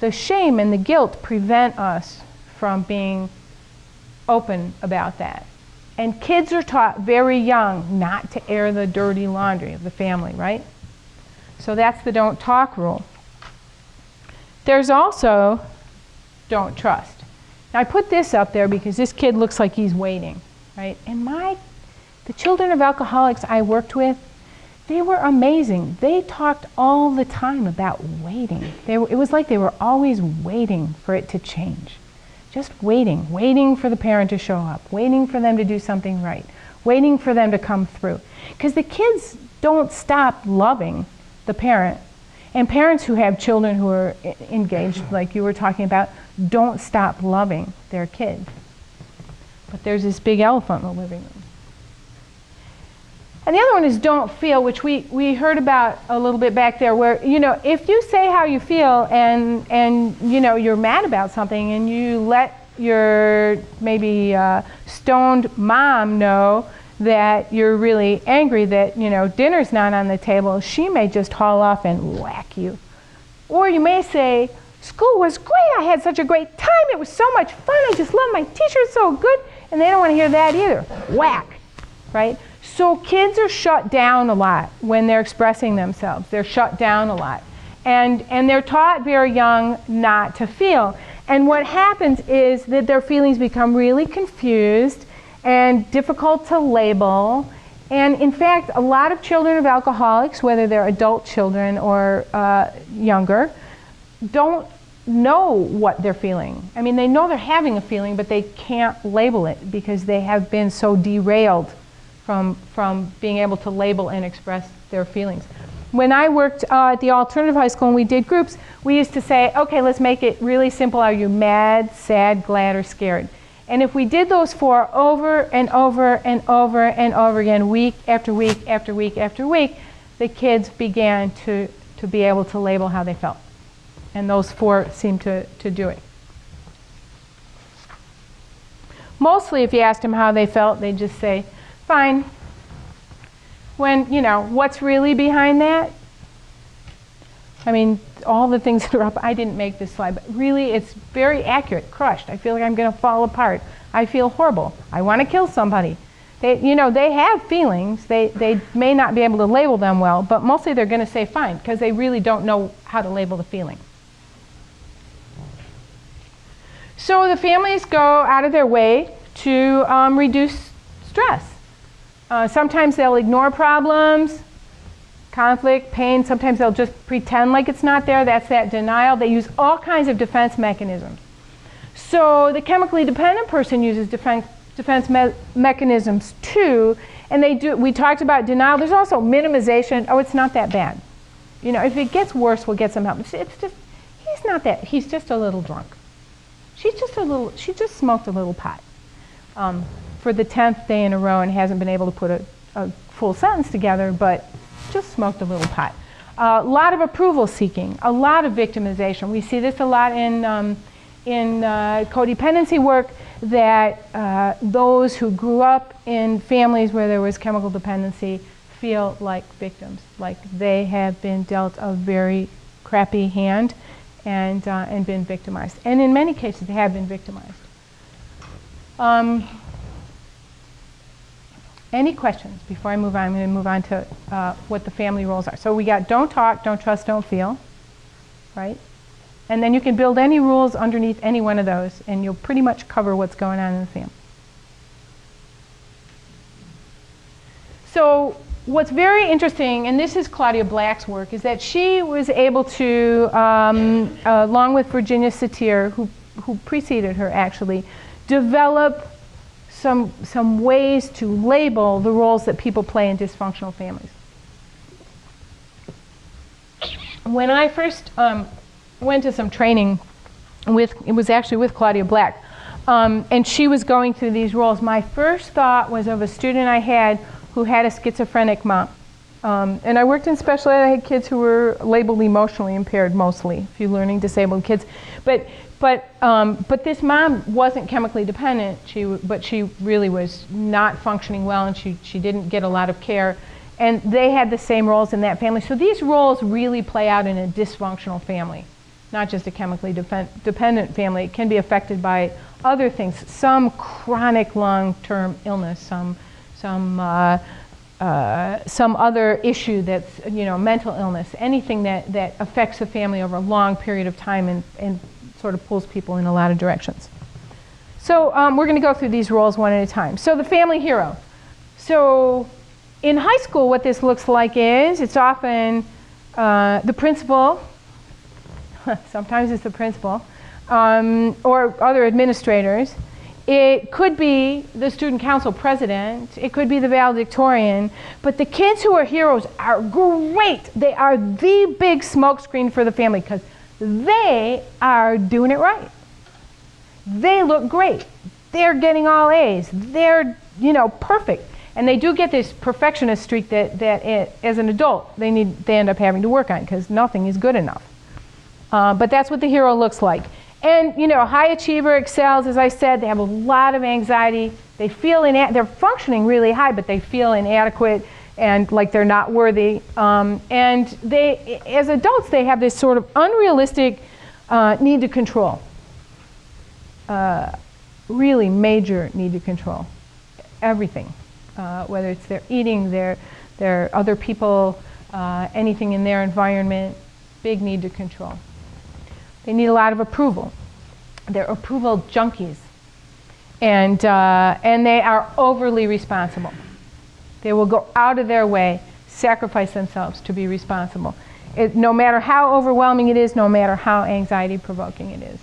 The shame and the guilt prevent us from being open about that. And kids are taught very young not to air the dirty laundry of the family, right? So that's the don't talk rule. There's also don't trust. Now I put this up there because this kid looks like he's waiting, right? And the children of alcoholics I worked with, they were amazing. They talked all the time about waiting. It was like they were always waiting for it to change. Just waiting for the parent to show up, waiting for them to do something right, waiting for them to come through. Because the kids don't stop loving the parent. And parents who have children who are engaged, like you were talking about, don't stop loving their kid. But there's this big elephant in the living room. And the other one is don't feel, which we heard about a little bit back there, where, if you say how you feel and you're mad about something and you let your maybe stoned mom know that you're really angry that, dinner's not on the table, she may just haul off and whack you. Or you may say, school was great, I had such a great time, it was so much fun, I just love my teacher, it's so good. And they don't want to hear that either. Whack, right? So kids are shut down a lot when they're expressing themselves. They're shut down a lot. And they're taught very young not to feel. And what happens is that their feelings become really confused and difficult to label. And in fact, a lot of children of alcoholics, whether they're adult children or younger, don't know what they're feeling. I mean, they know they're having a feeling, but they can't label it because they have been so derailed from being able to label and express their feelings. When I worked at the alternative high school and we did groups, we used to say, okay, let's make it really simple. Are you mad, sad, glad, or scared? And if we did those 4 over and over and over and over again, week after week after week after week, the kids began to be able to label how they felt. And those 4 seemed to do it. Mostly if you asked them how they felt, they'd just say, fine. When, what's really behind that? I mean, all the things that are up, I didn't make this slide, but really it's very accurate. Crushed. I feel like I'm going to fall apart. I feel horrible. I want to kill somebody. They have feelings. They may not be able to label them well, but mostly they're going to say fine because they really don't know how to label the feeling. So the families go out of their way to reduce stress. Sometimes they'll ignore problems, conflict, pain. Sometimes they'll just pretend like it's not there. That's that denial. They use all kinds of defense mechanisms. So the chemically dependent person uses defense mechanisms too. And we talked about denial. There's also minimization. Oh, it's not that bad. You know, if it gets worse, we'll get some help. It's just, he's not that, he's just a little drunk. She just smoked a little pot for the 10th day in a row and hasn't been able to put a full sentence together, but just smoked a little pot. A lot of approval seeking, a lot of victimization. We see this a lot in codependency work, that those who grew up in families where there was chemical dependency feel like victims, like they have been dealt a very crappy hand and been victimized. And in many cases, they have been victimized. Any questions before I move on? I'm going to move on to what the family roles are. So we got don't talk, don't trust, don't feel, right? And then you can build any rules underneath any one of those, and you'll pretty much cover what's going on in the family. So what's very interesting, and this is Claudia Black's work, is that she was able to, along with Virginia Satir, who preceded her actually, develop some ways to label the roles that people play in dysfunctional families. When I first went to some training it was actually with Claudia Black, and she was going through these roles, my first thought was of a student I had who had a schizophrenic mom. And I worked in special ed. I had kids who were labeled emotionally impaired mostly, a few learning disabled kids. But this mom wasn't chemically dependent, but she really was not functioning well, and she didn't get a lot of care. And they had the same roles in that family. So these roles really play out in a dysfunctional family, not just a chemically dependent family. It can be affected by other things, some chronic long-term illness, some other issue that's, mental illness, anything that affects the family over a long period of time and sort of pulls people in a lot of directions. So we're going to go through these roles one at a time. So the family hero. So in high school, what this looks like is it's often the principal, sometimes it's the principal, or other administrators. It could be the student council president. It could be the valedictorian. But the kids who are heroes are great. They are the big smokescreen for the family because they are doing it right. They look great. They're getting all A's. They're, perfect. And they do get this perfectionist streak that as an adult, they end up having to work on because nothing is good enough. But that's what the hero looks like. And, high achiever excels, as I said. They have a lot of anxiety. They feel they're functioning really high, but they feel inadequate and like they're not worthy. And they, as adults, they have this sort of unrealistic need to control. Really major need to control everything, whether it's their eating, their other people, anything in their environment. Big need to control. They need a lot of approval. They're approval junkies. And they are overly responsible. They will go out of their way, sacrifice themselves to be responsible. No matter how overwhelming it is, no matter how anxiety-provoking it is.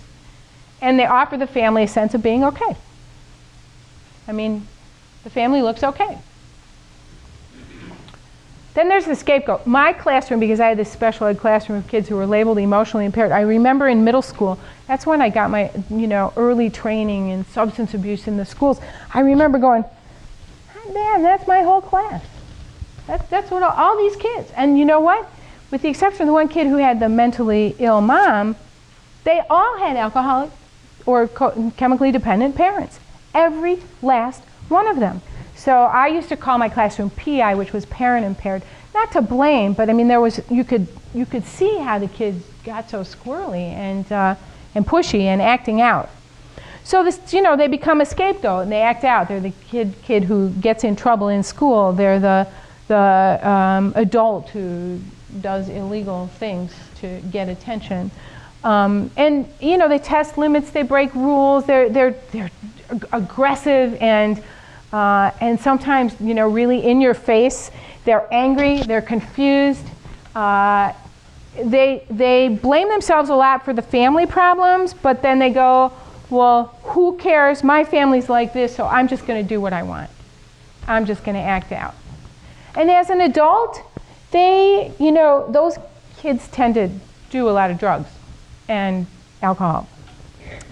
And they offer the family a sense of being okay. I mean, the family looks okay. Then there's the scapegoat. My classroom, because I had this special ed classroom of kids who were labeled emotionally impaired, I remember in middle school, that's when I got my early training in substance abuse in the schools. I remember going, man, that's my whole class. That's what all these kids. And you know what? With the exception of the one kid who had the mentally ill mom, they all had alcoholic or chemically dependent parents. Every last one of them. So I used to call my classroom PI, which was parent impaired. Not to blame, but I mean you could see how the kids got so squirrely and pushy and acting out. So they become a scapegoat and they act out. They're the kid who gets in trouble in school. They're the adult who does illegal things to get attention. And you know, they test limits, they break rules, they're aggressive and sometimes, you know, really in your face. They're angry, they're confused. They blame themselves a lot for the family problems, but then they go, well, who cares? My family's like this, so I'm just going to do what I want. I'm just going to act out. And as an adult, they, you know, those kids tend to do a lot of drugs and alcohol.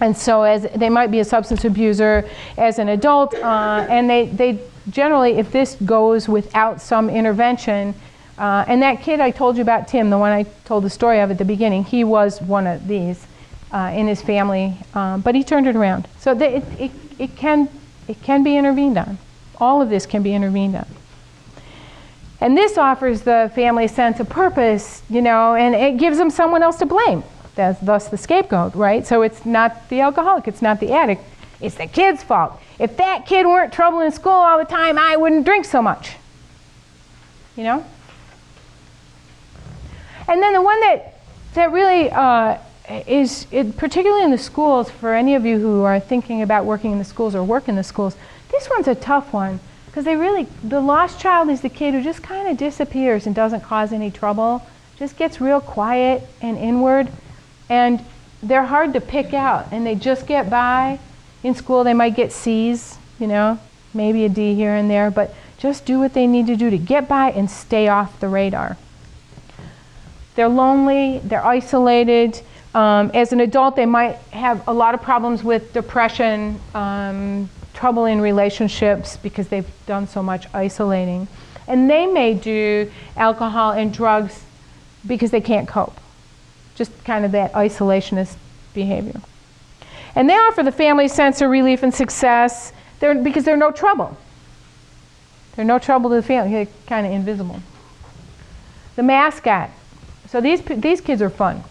And so as they might be a substance abuser as an adult, and they generally, if this goes without some intervention, and that kid I told you about, Tim, the one I told the story of at the beginning, he was one of these in his family, but he turned it around. So it can be intervened on. All of this can be intervened on. And this offers the family a sense of purpose, you know, and it gives them someone else to blame. That's thus the scapegoat, right? So it's not the alcoholic, it's not the addict, it's the kid's fault. If that kid weren't trouble in school all the time, I wouldn't drink so much. You know? And then the one that really is, particularly in the schools, for any of you who are thinking about working in the schools or work in the schools, this one's a tough one. Because the lost child is the kid who just kind of disappears and doesn't cause any trouble, just gets real quiet and inward, and they're hard to pick out, and they just get by. In school they might get C's, you know, maybe a D here and there, but just do what they need to do to get by and stay off the radar. They're lonely, they're isolated. As an adult, they might have a lot of problems with depression, trouble in relationships because they've done so much isolating. And they may do alcohol and drugs because they can't cope. Just kind of that isolationist behavior. And they offer the family sense of relief and success because they're no trouble. They're no trouble to the family. They're kind of invisible. The mascot. So these kids are fun.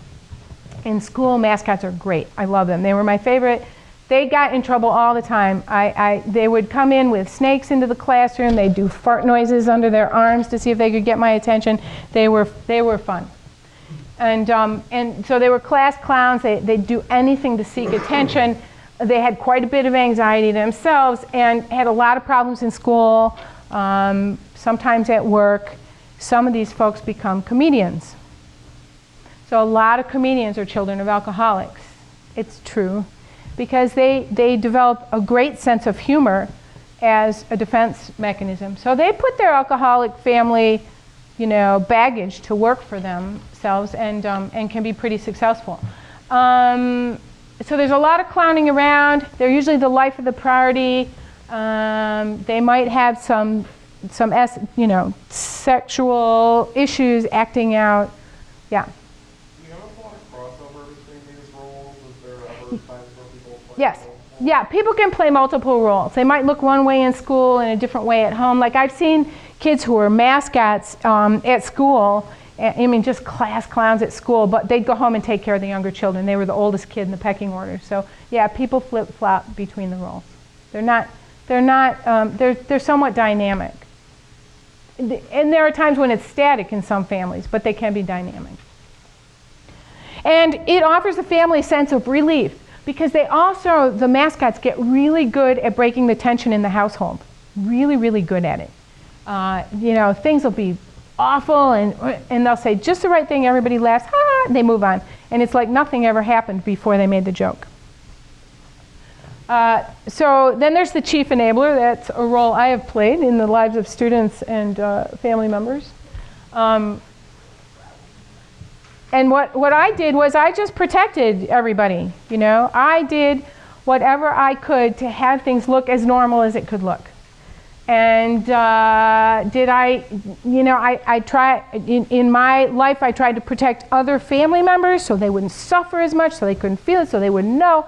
In school, mascots are great. I love them. They were my favorite. They got in trouble all the time. They would come in with snakes into the classroom. They'd do fart noises under their arms to see if they could get my attention. They were fun. And so they were class clowns. They'd do anything to seek attention. They had quite a bit of anxiety themselves and had a lot of problems in school, sometimes at work. Some of these folks become comedians. So a lot of comedians are children of alcoholics. It's true. Because they develop a great sense of humor as a defense mechanism. So they put their alcoholic family, you know, baggage to work for themselves and can be pretty successful. So there's a lot of clowning around. They're usually the life of the party. They might have some you know, sexual issues acting out. Yeah. Yes. Yeah, people can play multiple roles. They might look one way in school and a different way at home. Like I've seen kids who were mascots at school, I mean just class clowns at school, but they'd go home and take care of the younger children. They were the oldest kid in the pecking order. So yeah, people flip-flop between the roles. They're somewhat dynamic. And there are times when it's static in some families, but they can be dynamic. And it offers the family a sense of relief. Because the mascots get really good at breaking the tension in the household. Really, really good at it. You know, things will be awful and they'll say just the right thing, everybody laughs, ha, and they move on. And it's like nothing ever happened before they made the joke. So then there's the chief enabler. That's a role I have played in the lives of students and family members. And what I did was I just protected everybody, you know. I did whatever I could to have things look as normal as it could look. And in my life I tried to protect other family members so they wouldn't suffer as much, so they couldn't feel it, so they wouldn't know.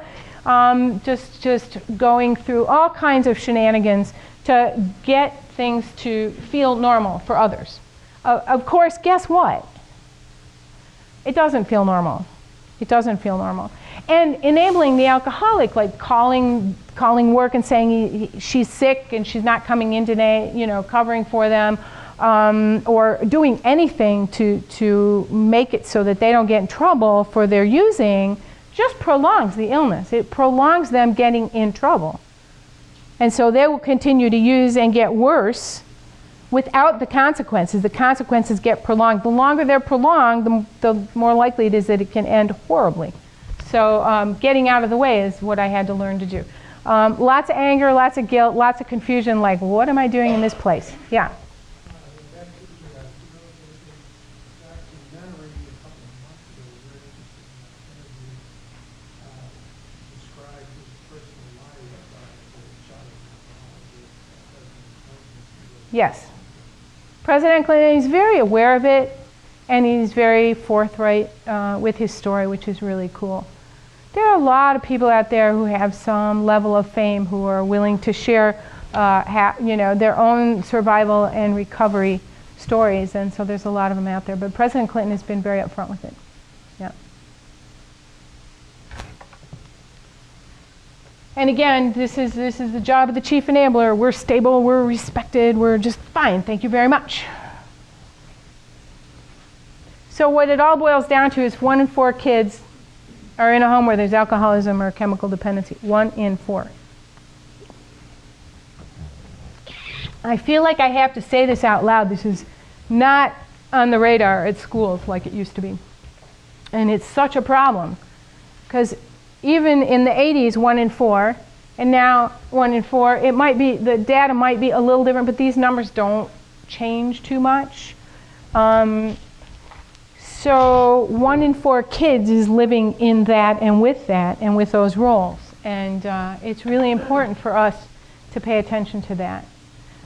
Just going through all kinds of shenanigans to get things to feel normal for others. Of course, guess what? It doesn't feel normal. It doesn't feel normal. And enabling the alcoholic, like calling work and saying she's sick and she's not coming in today, you know, covering for them, or doing anything to make it so that they don't get in trouble for their using just prolongs the illness. It prolongs them getting in trouble. And so they will continue to use and get worse without the consequences. The consequences get prolonged. The longer they're prolonged, the more likely it is that it can end horribly. So getting out of the way is what I had to learn to do. Lots of anger, lots of guilt, lots of confusion, like, what am I doing in this place? Yeah. Yes. President Clinton, he's very aware of it, and he's very forthright with his story, which is really cool. There are a lot of people out there who have some level of fame who are willing to share their own survival and recovery stories, and so there's a lot of them out there. But President Clinton has been very upfront with it. Yeah. And again, this is the job of the chief enabler. We're stable, we're respected, we're just fine. Thank you very much. So what it all boils down to is 1 in 4 kids are in a home where there's alcoholism or chemical dependency. 1 in 4. I feel like I have to say this out loud. This is not on the radar at schools like it used to be. And it's such a problem. Because even in the 80s, 1 in 4, and now 1 in 4, it might be, the data might be a little different, but these numbers don't change too much. So 1 in 4 kids is living in that and with those roles. And it's really important for us to pay attention to that.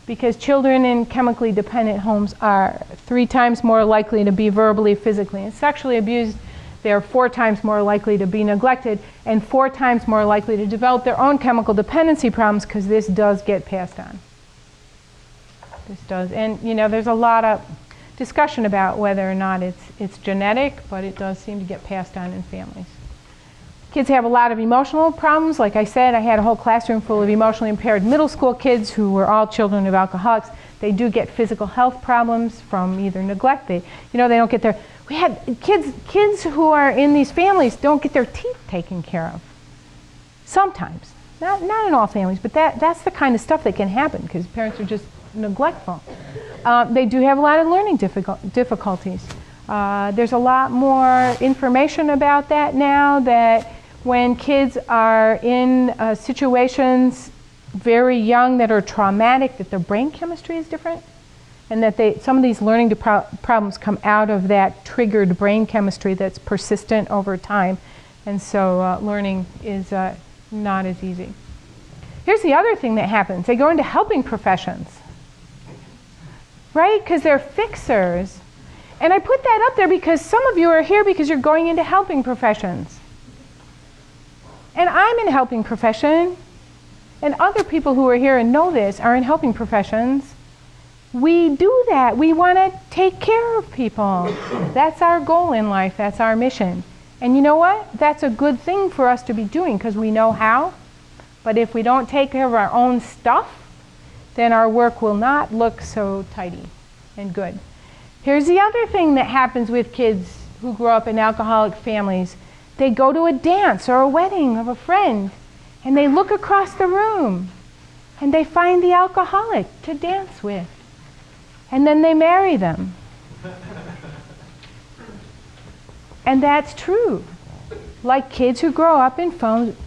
Because children in chemically dependent homes are 3 times more likely to be verbally, physically, and sexually abused. They're 4 times more likely to be neglected and 4 times more likely to develop their own chemical dependency problems, because this does get passed on. This does. And there's a lot of discussion about whether or not it's genetic, but it does seem to get passed on in families. Kids have a lot of emotional problems. Like I said, I had a whole classroom full of emotionally impaired middle school kids who were all children of alcoholics. They do get physical health problems from either neglect. They don't get their... We had kids who are in these families don't get their teeth taken care of. Sometimes. Not in all families, but that's the kind of stuff that can happen because parents are just neglectful. They do have a lot of learning difficulties. There's a lot more information about that now, that when kids are in situations very young that are traumatic, that their brain chemistry is different, and that some of these learning problems come out of that triggered brain chemistry that's persistent over time, and so learning is not as easy. Here's the other thing that happens. They go into helping professions, right? Because they're fixers. And I put that up there because some of you are here because you're going into helping professions. And I'm in a helping profession, and other people who are here and know this are in helping professions. We do that. We want to take care of people. That's our goal in life. That's our mission. And you know what? That's a good thing for us to be doing because we know how. But if we don't take care of our own stuff, then our work will not look so tidy and good. Here's the other thing that happens with kids who grow up in alcoholic families. They go to a dance or a wedding of a friend, and they look across the room, and they find the alcoholic to dance with. And then they marry them. And that's true. Like kids who grow up in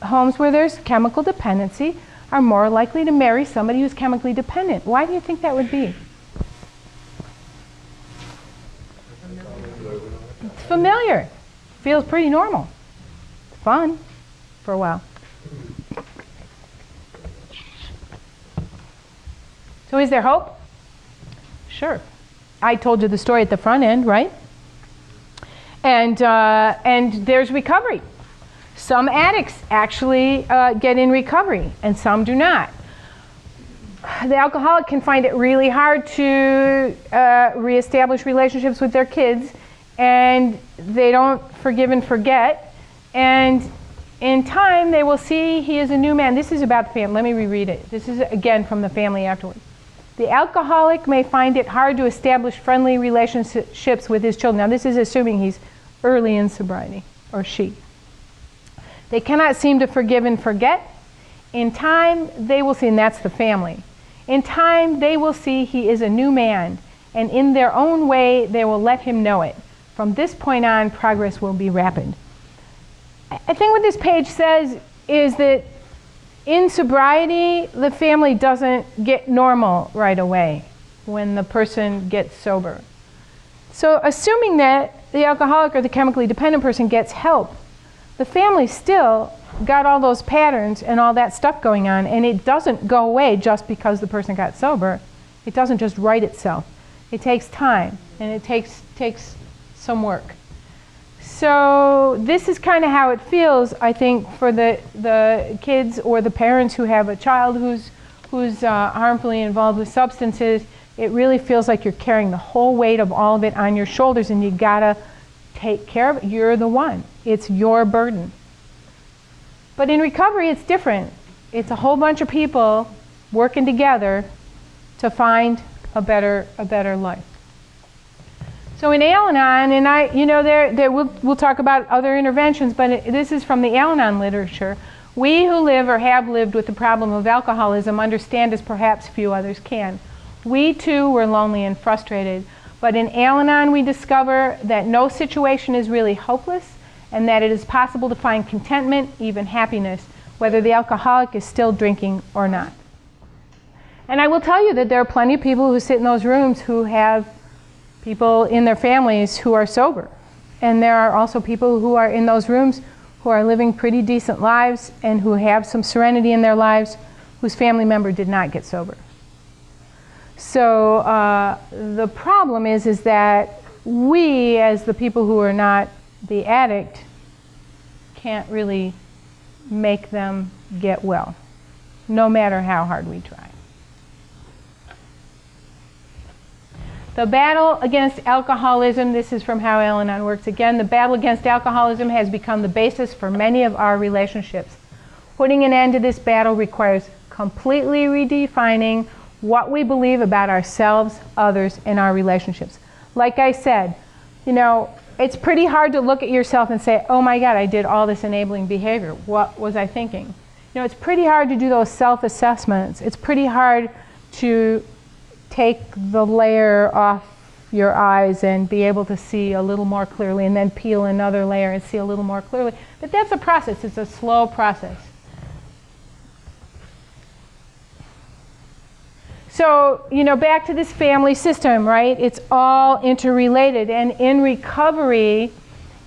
homes where there's chemical dependency are more likely to marry somebody who's chemically dependent. Why do you think that would be? It's familiar. Feels pretty normal. It's fun for a while. So is there hope? Sure. I told you the story at the front end, right? And there's recovery. Some addicts actually get in recovery, and some do not. The alcoholic can find it really hard to reestablish relationships with their kids, and they don't forgive and forget. And in time, they will see he is a new man. This is about the family. Let me reread it. This is, again, from the family afterwards. The alcoholic may find it hard to establish friendly relationships with his children. Now this is assuming he's early in sobriety, or she. They cannot seem to forgive and forget. In time, they will see, and that's the family. In time, they will see he is a new man, and in their own way, they will let him know it. From this point on, progress will be rapid. I think what this page says is that in sobriety, the family doesn't get normal right away when the person gets sober. So assuming that the alcoholic or the chemically dependent person gets help, the family still got all those patterns and all that stuff going on, and it doesn't go away just because the person got sober. It doesn't just right itself. It takes time, and it takes some work. So this is kind of how it feels, I think, for the kids or the parents who have a child who's harmfully involved with substances. It really feels like you're carrying the whole weight of all of it on your shoulders, and you gotta take care of it. You're the one. It's your burden. But in recovery, it's different. It's a whole bunch of people working together to find a better life. So in Al-Anon, and we'll talk about other interventions, but this is from the Al-Anon literature. We who live or have lived with the problem of alcoholism understand as perhaps few others can. We too were lonely and frustrated, but in Al-Anon we discover that no situation is really hopeless, and that it is possible to find contentment, even happiness, whether the alcoholic is still drinking or not. And I will tell you that there are plenty of people who sit in those rooms who have people in their families who are sober. And there are also people who are in those rooms who are living pretty decent lives and who have some serenity in their lives, whose family member did not get sober. So the problem is that we, as the people who are not the addict, can't really make them get well, no matter how hard we try. The battle against alcoholism, this is from How Al-Anon Works again, the battle against alcoholism has become the basis for many of our relationships. Putting an end to this battle requires completely redefining what we believe about ourselves, others, and our relationships. Like I said, it's pretty hard to look at yourself and say, oh my God, I did all this enabling behavior. What was I thinking? It's pretty hard to do those self-assessments. It's pretty hard to take the layer off your eyes and be able to see a little more clearly, and then peel another layer and see a little more clearly. But that's a process. It's a slow process. So, back to this family system, right? It's all interrelated. And in recovery,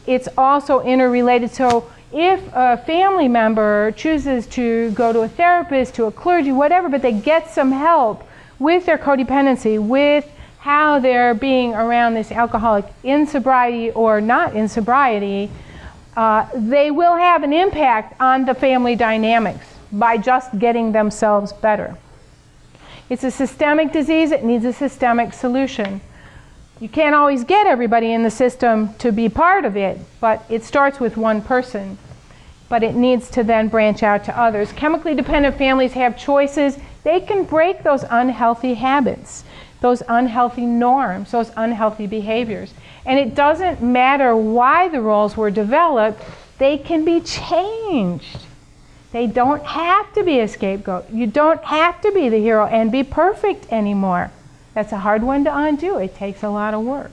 it's also interrelated. So if a family member chooses to go to a therapist, to a clergy, whatever, but they get some help with their codependency, with how they're being around this alcoholic in sobriety or not in sobriety, they will have an impact on the family dynamics by just getting themselves better. It's a systemic disease. It needs a systemic solution. You can't always get everybody in the system to be part of it, but it starts with one person. But it needs to then branch out to others. Chemically dependent families have choices. They can break those unhealthy habits, those unhealthy norms, those unhealthy behaviors. And it doesn't matter why the roles were developed, they can be changed. They don't have to be a scapegoat. You don't have to be the hero and be perfect anymore. That's a hard one to undo. It takes a lot of work.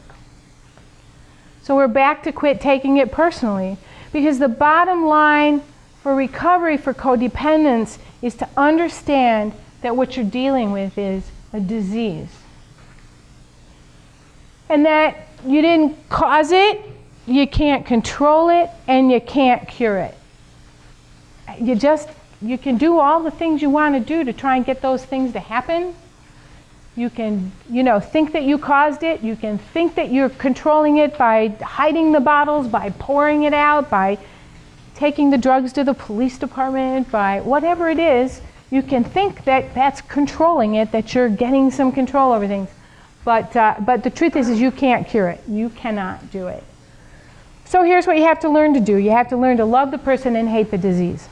So we're back to quit taking it personally, because the bottom line for recovery for codependence is to understand that what you're dealing with is a disease. And that you didn't cause it, you can't control it, and you can't cure it. You can do all the things you want to do to try and get those things to happen. You can, think that you caused it. You can think that you're controlling it by hiding the bottles, by pouring it out, by taking the drugs to the police department, by whatever it is. You can think that that's controlling it, that you're getting some control over things. But the truth is you can't cure it. You cannot do it. So here's what you have to learn to do. You have to learn to love the person and hate the disease.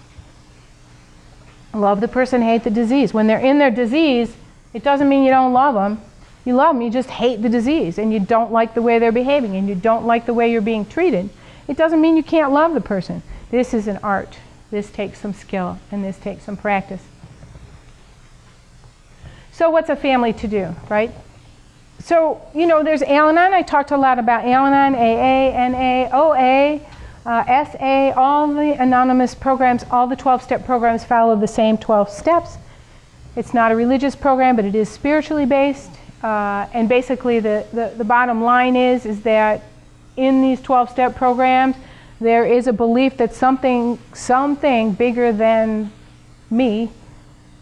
Love the person, hate the disease. When they're in their disease, It doesn't mean you don't love them. You love them, you just hate the disease, and you don't like the way they're behaving, and you don't like the way you're being treated. It doesn't mean you can't love the person. This is an art. This takes some skill, and this takes some practice. So what's a family to do, right? So, you know, there's Al-Anon. I talked a lot about Al-Anon, AA, NA, OA, SA, all the anonymous programs, all the 12-step programs follow the same 12 steps. It's not a religious program, but it is spiritually based. And basically the bottom line is that in these 12-step programs, there is a belief that something bigger than me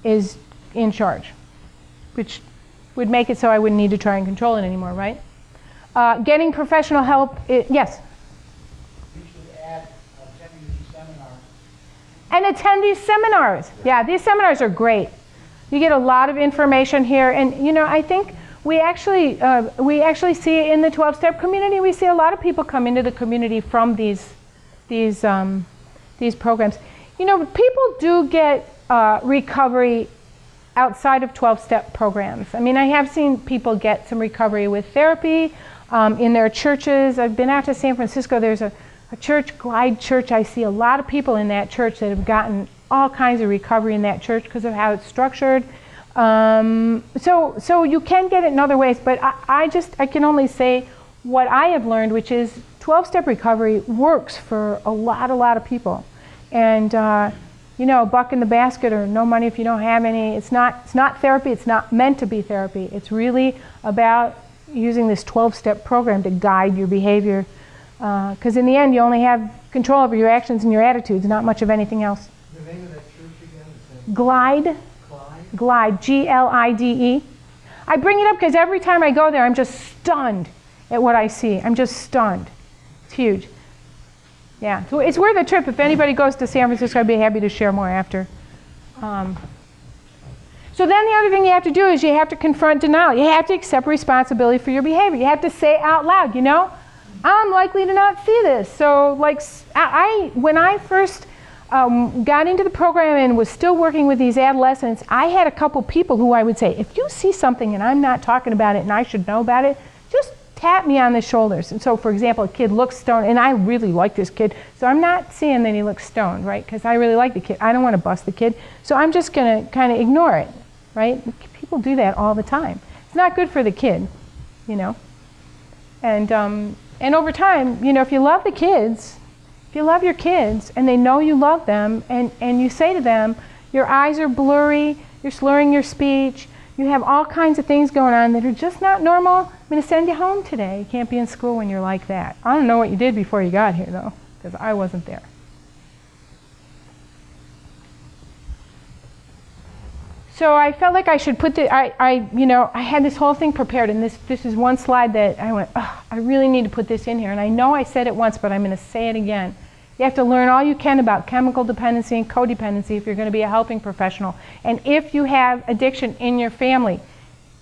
is in charge, which would make it so I wouldn't need to try and control it anymore, right? Getting professional help, yes? You should add attending these seminars. And attend these seminars. Yeah, these seminars are great. You get a lot of information here, and you know, I think we actually see in the 12-step community, we see a lot of people come into the community from these programs. You know, people do get recovery outside of 12-step programs. I mean, I have seen people get some recovery with therapy in their churches. I've been out to San Francisco. There's a church, Glide Church. I see a lot of people in that church that have gotten all kinds of recovery in that church because of how it's structured. So you can get it in other ways, but I can only say what I have learned, which is 12-step recovery works for a lot of people. And you know, buck in the basket or no money if you don't have any. It's not therapy. It's not meant to be therapy. It's really about using this 12-step program to guide your behavior. Because in the end, you only have control over your actions and your attitudes, not much of anything else. The name of that church again? Glide. Glide, G-L-I-D-E. I bring it up because every time I go there, I'm just stunned at what I see. I'm just stunned. It's huge. Yeah, so it's worth a trip. If anybody goes to San Francisco, I'd be happy to share more after. So then the other thing you have to do is you have to confront denial. You have to accept responsibility for your behavior. You have to say out loud, you know, I'm likely to not see this. So like, when I first got into the program and was still working with these adolescents, I had a couple people who I would say, if you see something and I'm not talking about it and I should know about it, just tap me on the shoulders. And so, for example, a kid looks stoned, and I really like this kid, so I'm not seeing that he looks stoned, right? Because I really like the kid. I don't want to bust the kid, so I'm just going to kind of ignore it, right? People do that all the time. It's not good for the kid, you know. And over time, you know, if you love the kids, if you love your kids and they know you love them, and you say to them, your eyes are blurry, you're slurring your speech, you have all kinds of things going on that are just not normal, I'm going to send you home today. You can't be in school when you're like that. I don't know what you did before you got here, though, because I wasn't there. So I felt like I should put the, I had this whole thing prepared, and this is one slide that I went, oh, I really need to put this in here. And I know I said it once, but I'm going to say it again. You have to learn all you can about chemical dependency and codependency if you're going to be a helping professional. And if you have addiction in your family,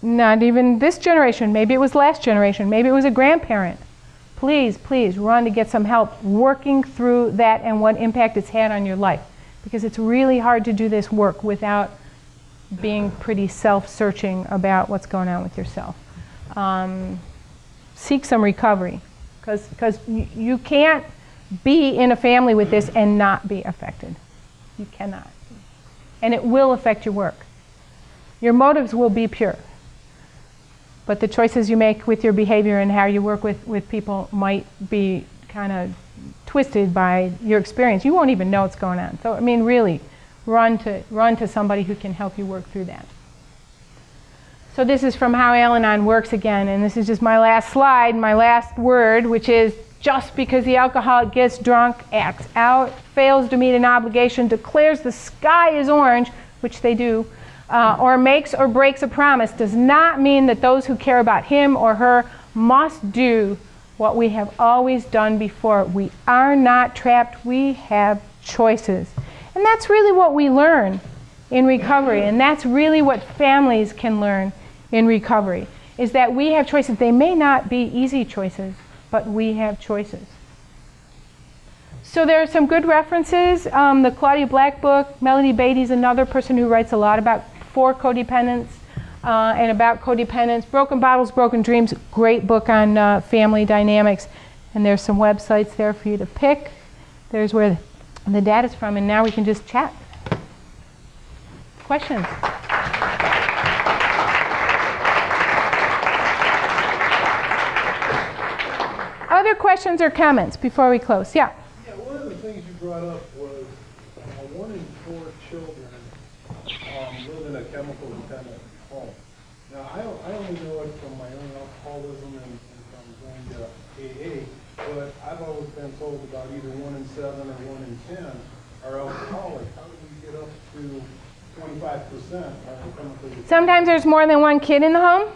not even this generation, maybe it was last generation, maybe it was a grandparent, please run to get some help working through that and what impact it's had on your life. Because it's really hard to do this work without being pretty self-searching about what's going on with yourself. Seek some recovery, because you can't be in a family with this and not be affected. You cannot. And it will affect your work. Your motives will be pure. But the choices you make with your behavior and how you work with people might be kind of twisted by your experience. You won't even know what's going on. So, I mean, really, run to somebody who can help you work through that. So this is from How Al-Anon Works again, and this is just my last slide, my last word, which is just because the alcoholic gets drunk, acts out, fails to meet an obligation, declares the sky is orange, which they do, or makes or breaks a promise, does not mean that those who care about him or her must do what we have always done before. We are not trapped. We have choices. And that's really what we learn in recovery, and that's really what families can learn in recovery, is that we have choices. They may not be easy choices, but we have choices. So there are some good references. The Claudia Black book, Melody Beatty's another person who writes a lot about for codependence. and about codependence. Broken Bottles, Broken Dreams, great book on family dynamics. And there's some websites there for you to pick. There's where the data's from, and now we can just chat. Questions? Other questions or comments before we close? Yeah? Yeah, one of the things you brought up was 1 in 4 children live in a chemical dependent home. Now, I only know it from my own alcoholism and from going to AA, but I've always been told about either 1 in 7 or 1 in 10 are alcoholic. How do we get up to 25% are chemically dependent? Sometimes there's more than one kid in the home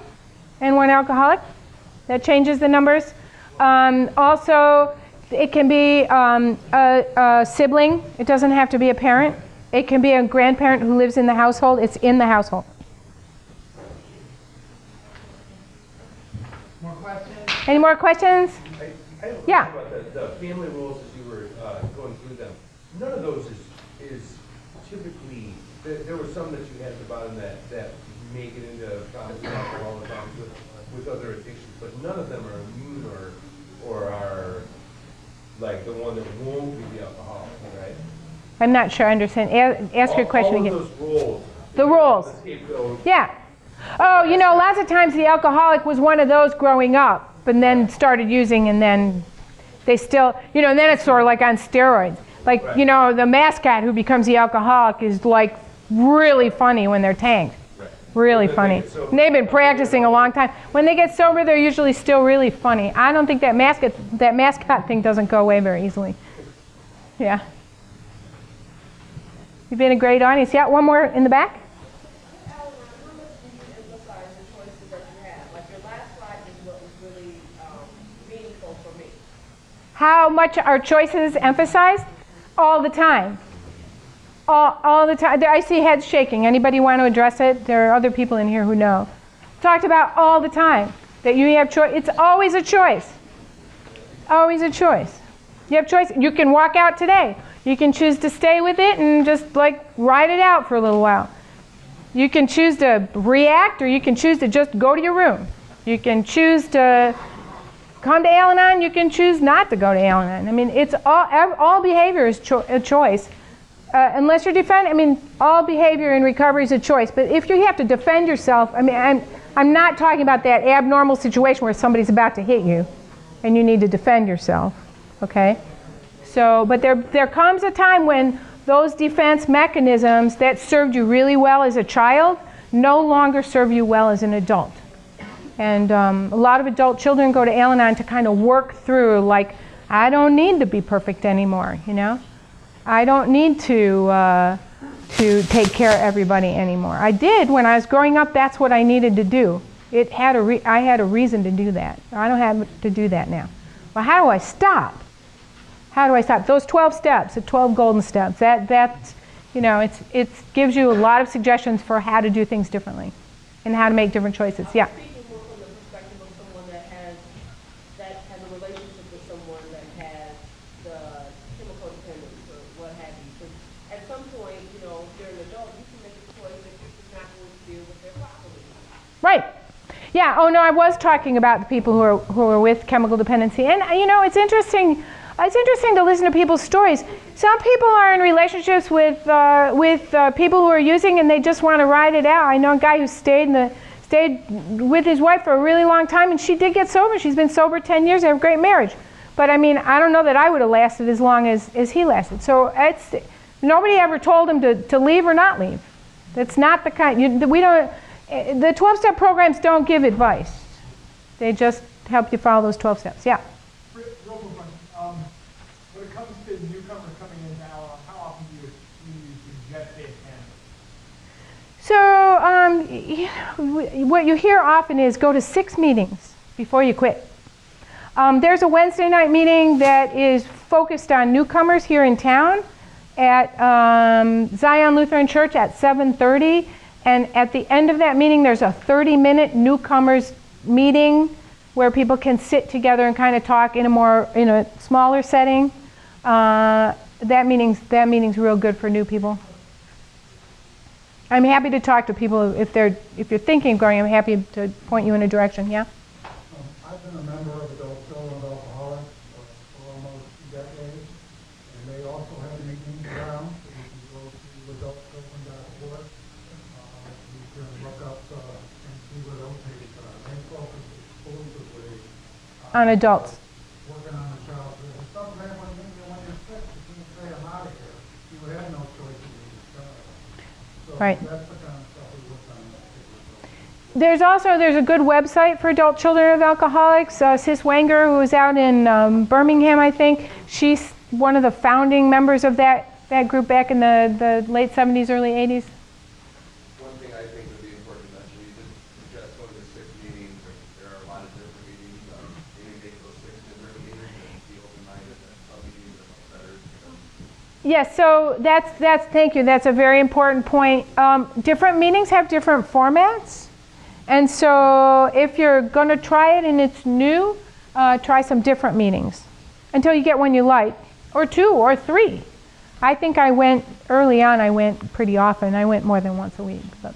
and one alcoholic. That changes the numbers. Also, it can be a sibling. It doesn't have to be a parent. It can be a grandparent who lives in the household. It's in the household. More questions? Any more questions? I have a Yeah. question about the family rules as you were going through them. None of those is typically, there were some that you had at the bottom that make it into problems with alcohol and problems with other addictions, but none of them are immune or are like the one that won't be the alcoholic, right? I'm not sure I understand. Ask your question all again. All of those roles. The roles. The scapegoat. Yeah. Oh, you know, lots of times the alcoholic was one of those growing up, but then started using, and then they still, you know, and then it's sort of like on steroids. Like, Right. you know, the Mascot who becomes the alcoholic is like really funny when they're tanked. Right. Really When they funny. get sober. And they've been practicing a long time. When they get sober, they're usually still really funny. I don't think that Mascot thing doesn't go away very easily. Yeah. You've been a great audience. Yeah, one more in the back. Al-Anon, how much do you emphasize the choices that you have? Like your last slide is what was really meaningful for me. How much are choices emphasized? All the time. All the time. I see heads shaking. Anybody want to address it? There are other people in here who know. Talked about all the time. That you have choice. It's always a choice. Always a choice. You have choice. You can walk out today. You can choose to stay with it and just like ride it out for a little while. You can choose to react, or you can choose to just go to your room. You can choose to come to Al-Anon. You can choose not to go to Al-Anon. I mean, it's all behavior is a choice. Unless you're defending, I mean, all behavior in recovery is a choice. But if you have to defend yourself, I mean, I'm not talking about that abnormal situation where somebody's about to hit you and you need to defend yourself, okay? So, but there comes a time when those defense mechanisms that served you really well as a child no longer serve you well as an adult. And a lot of adult children go to Al-Anon to kind of work through, like, I don't need to be perfect anymore, you know? I don't need to take care of everybody anymore. I did when I was growing up. That's what I needed to do. I had a reason to do that. I don't have to do that now. Well, how do I stop? How do I stop? Those 12 steps, the 12 golden steps. That's, you know, it gives you a lot of suggestions for how to do things differently and how to make different choices. Yeah. Speaking more from the perspective of someone that has a relationship with someone that has the chemical dependence or what have you. Because at some point, you know, if you're an adult, you can make a choice that you're just not going to deal with their properly. Right. Yeah. Oh no, I was talking about the people who are with chemical dependency, and you know, it's interesting. It's interesting to listen to people's stories. Some people are in relationships with people who are using, and they just want to ride it out. I know a guy who stayed with his wife for a really long time, and she did get sober. She's been sober 10 years. They have a great marriage. But I mean, I don't know that I would have lasted as long as he lasted. So nobody ever told him to leave or not leave. That's not the kind. The 12-step programs don't give advice. They just help you follow those 12 steps. Yeah. Real quick one. When it comes to newcomers coming in now, how often do you suggest they attend? So what you hear often is go to 6 meetings before you quit. There's a Wednesday night meeting that is focused on newcomers here in town at Zion Lutheran Church at 7:30. And at the end of that meeting, there's a 30-minute newcomers meeting where people can sit together and kind of talk in a smaller setting. That meeting's real good for new people. I'm happy to talk to people if you're thinking of going. I'm happy to point you in a direction. Yeah. I've been a member of Adult Children of Alcoholics for almost 2 decades, and they also have meetings around. So you can go to adultchildren.org. You can look up and see where those pages are. They focus exclusively On adults. working on the child. Sometimes when you're sick, you can't say I'm out of here. You have no choice in being child. So Right. that's the kind of stuff we work on. There's a good website for adult children of alcoholics. Sis Wenger, who is out in Birmingham, I think, she's one of the founding members of that group back in the late 70s, early 80s. One thing I think would be important to mention, you did suggest going to 6 meetings, there are a lot of different meetings. Maybe make those 6 different meetings and be open-minded that some meetings are much better. Yes, so thank you. That's a very important point. Different meetings have different formats. And so if you're going to try it and it's new, try some different meetings until you get one you like, or 2 or 3. I think early on I went pretty often. I went more than once a week. But.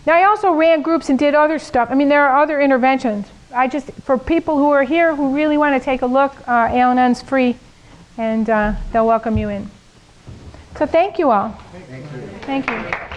Now I also ran groups and did other stuff. I mean, there are other interventions. For people who are here who really want to take a look, Al-Anon's free, and they'll welcome you in. So thank you all. Thank you. Thank you.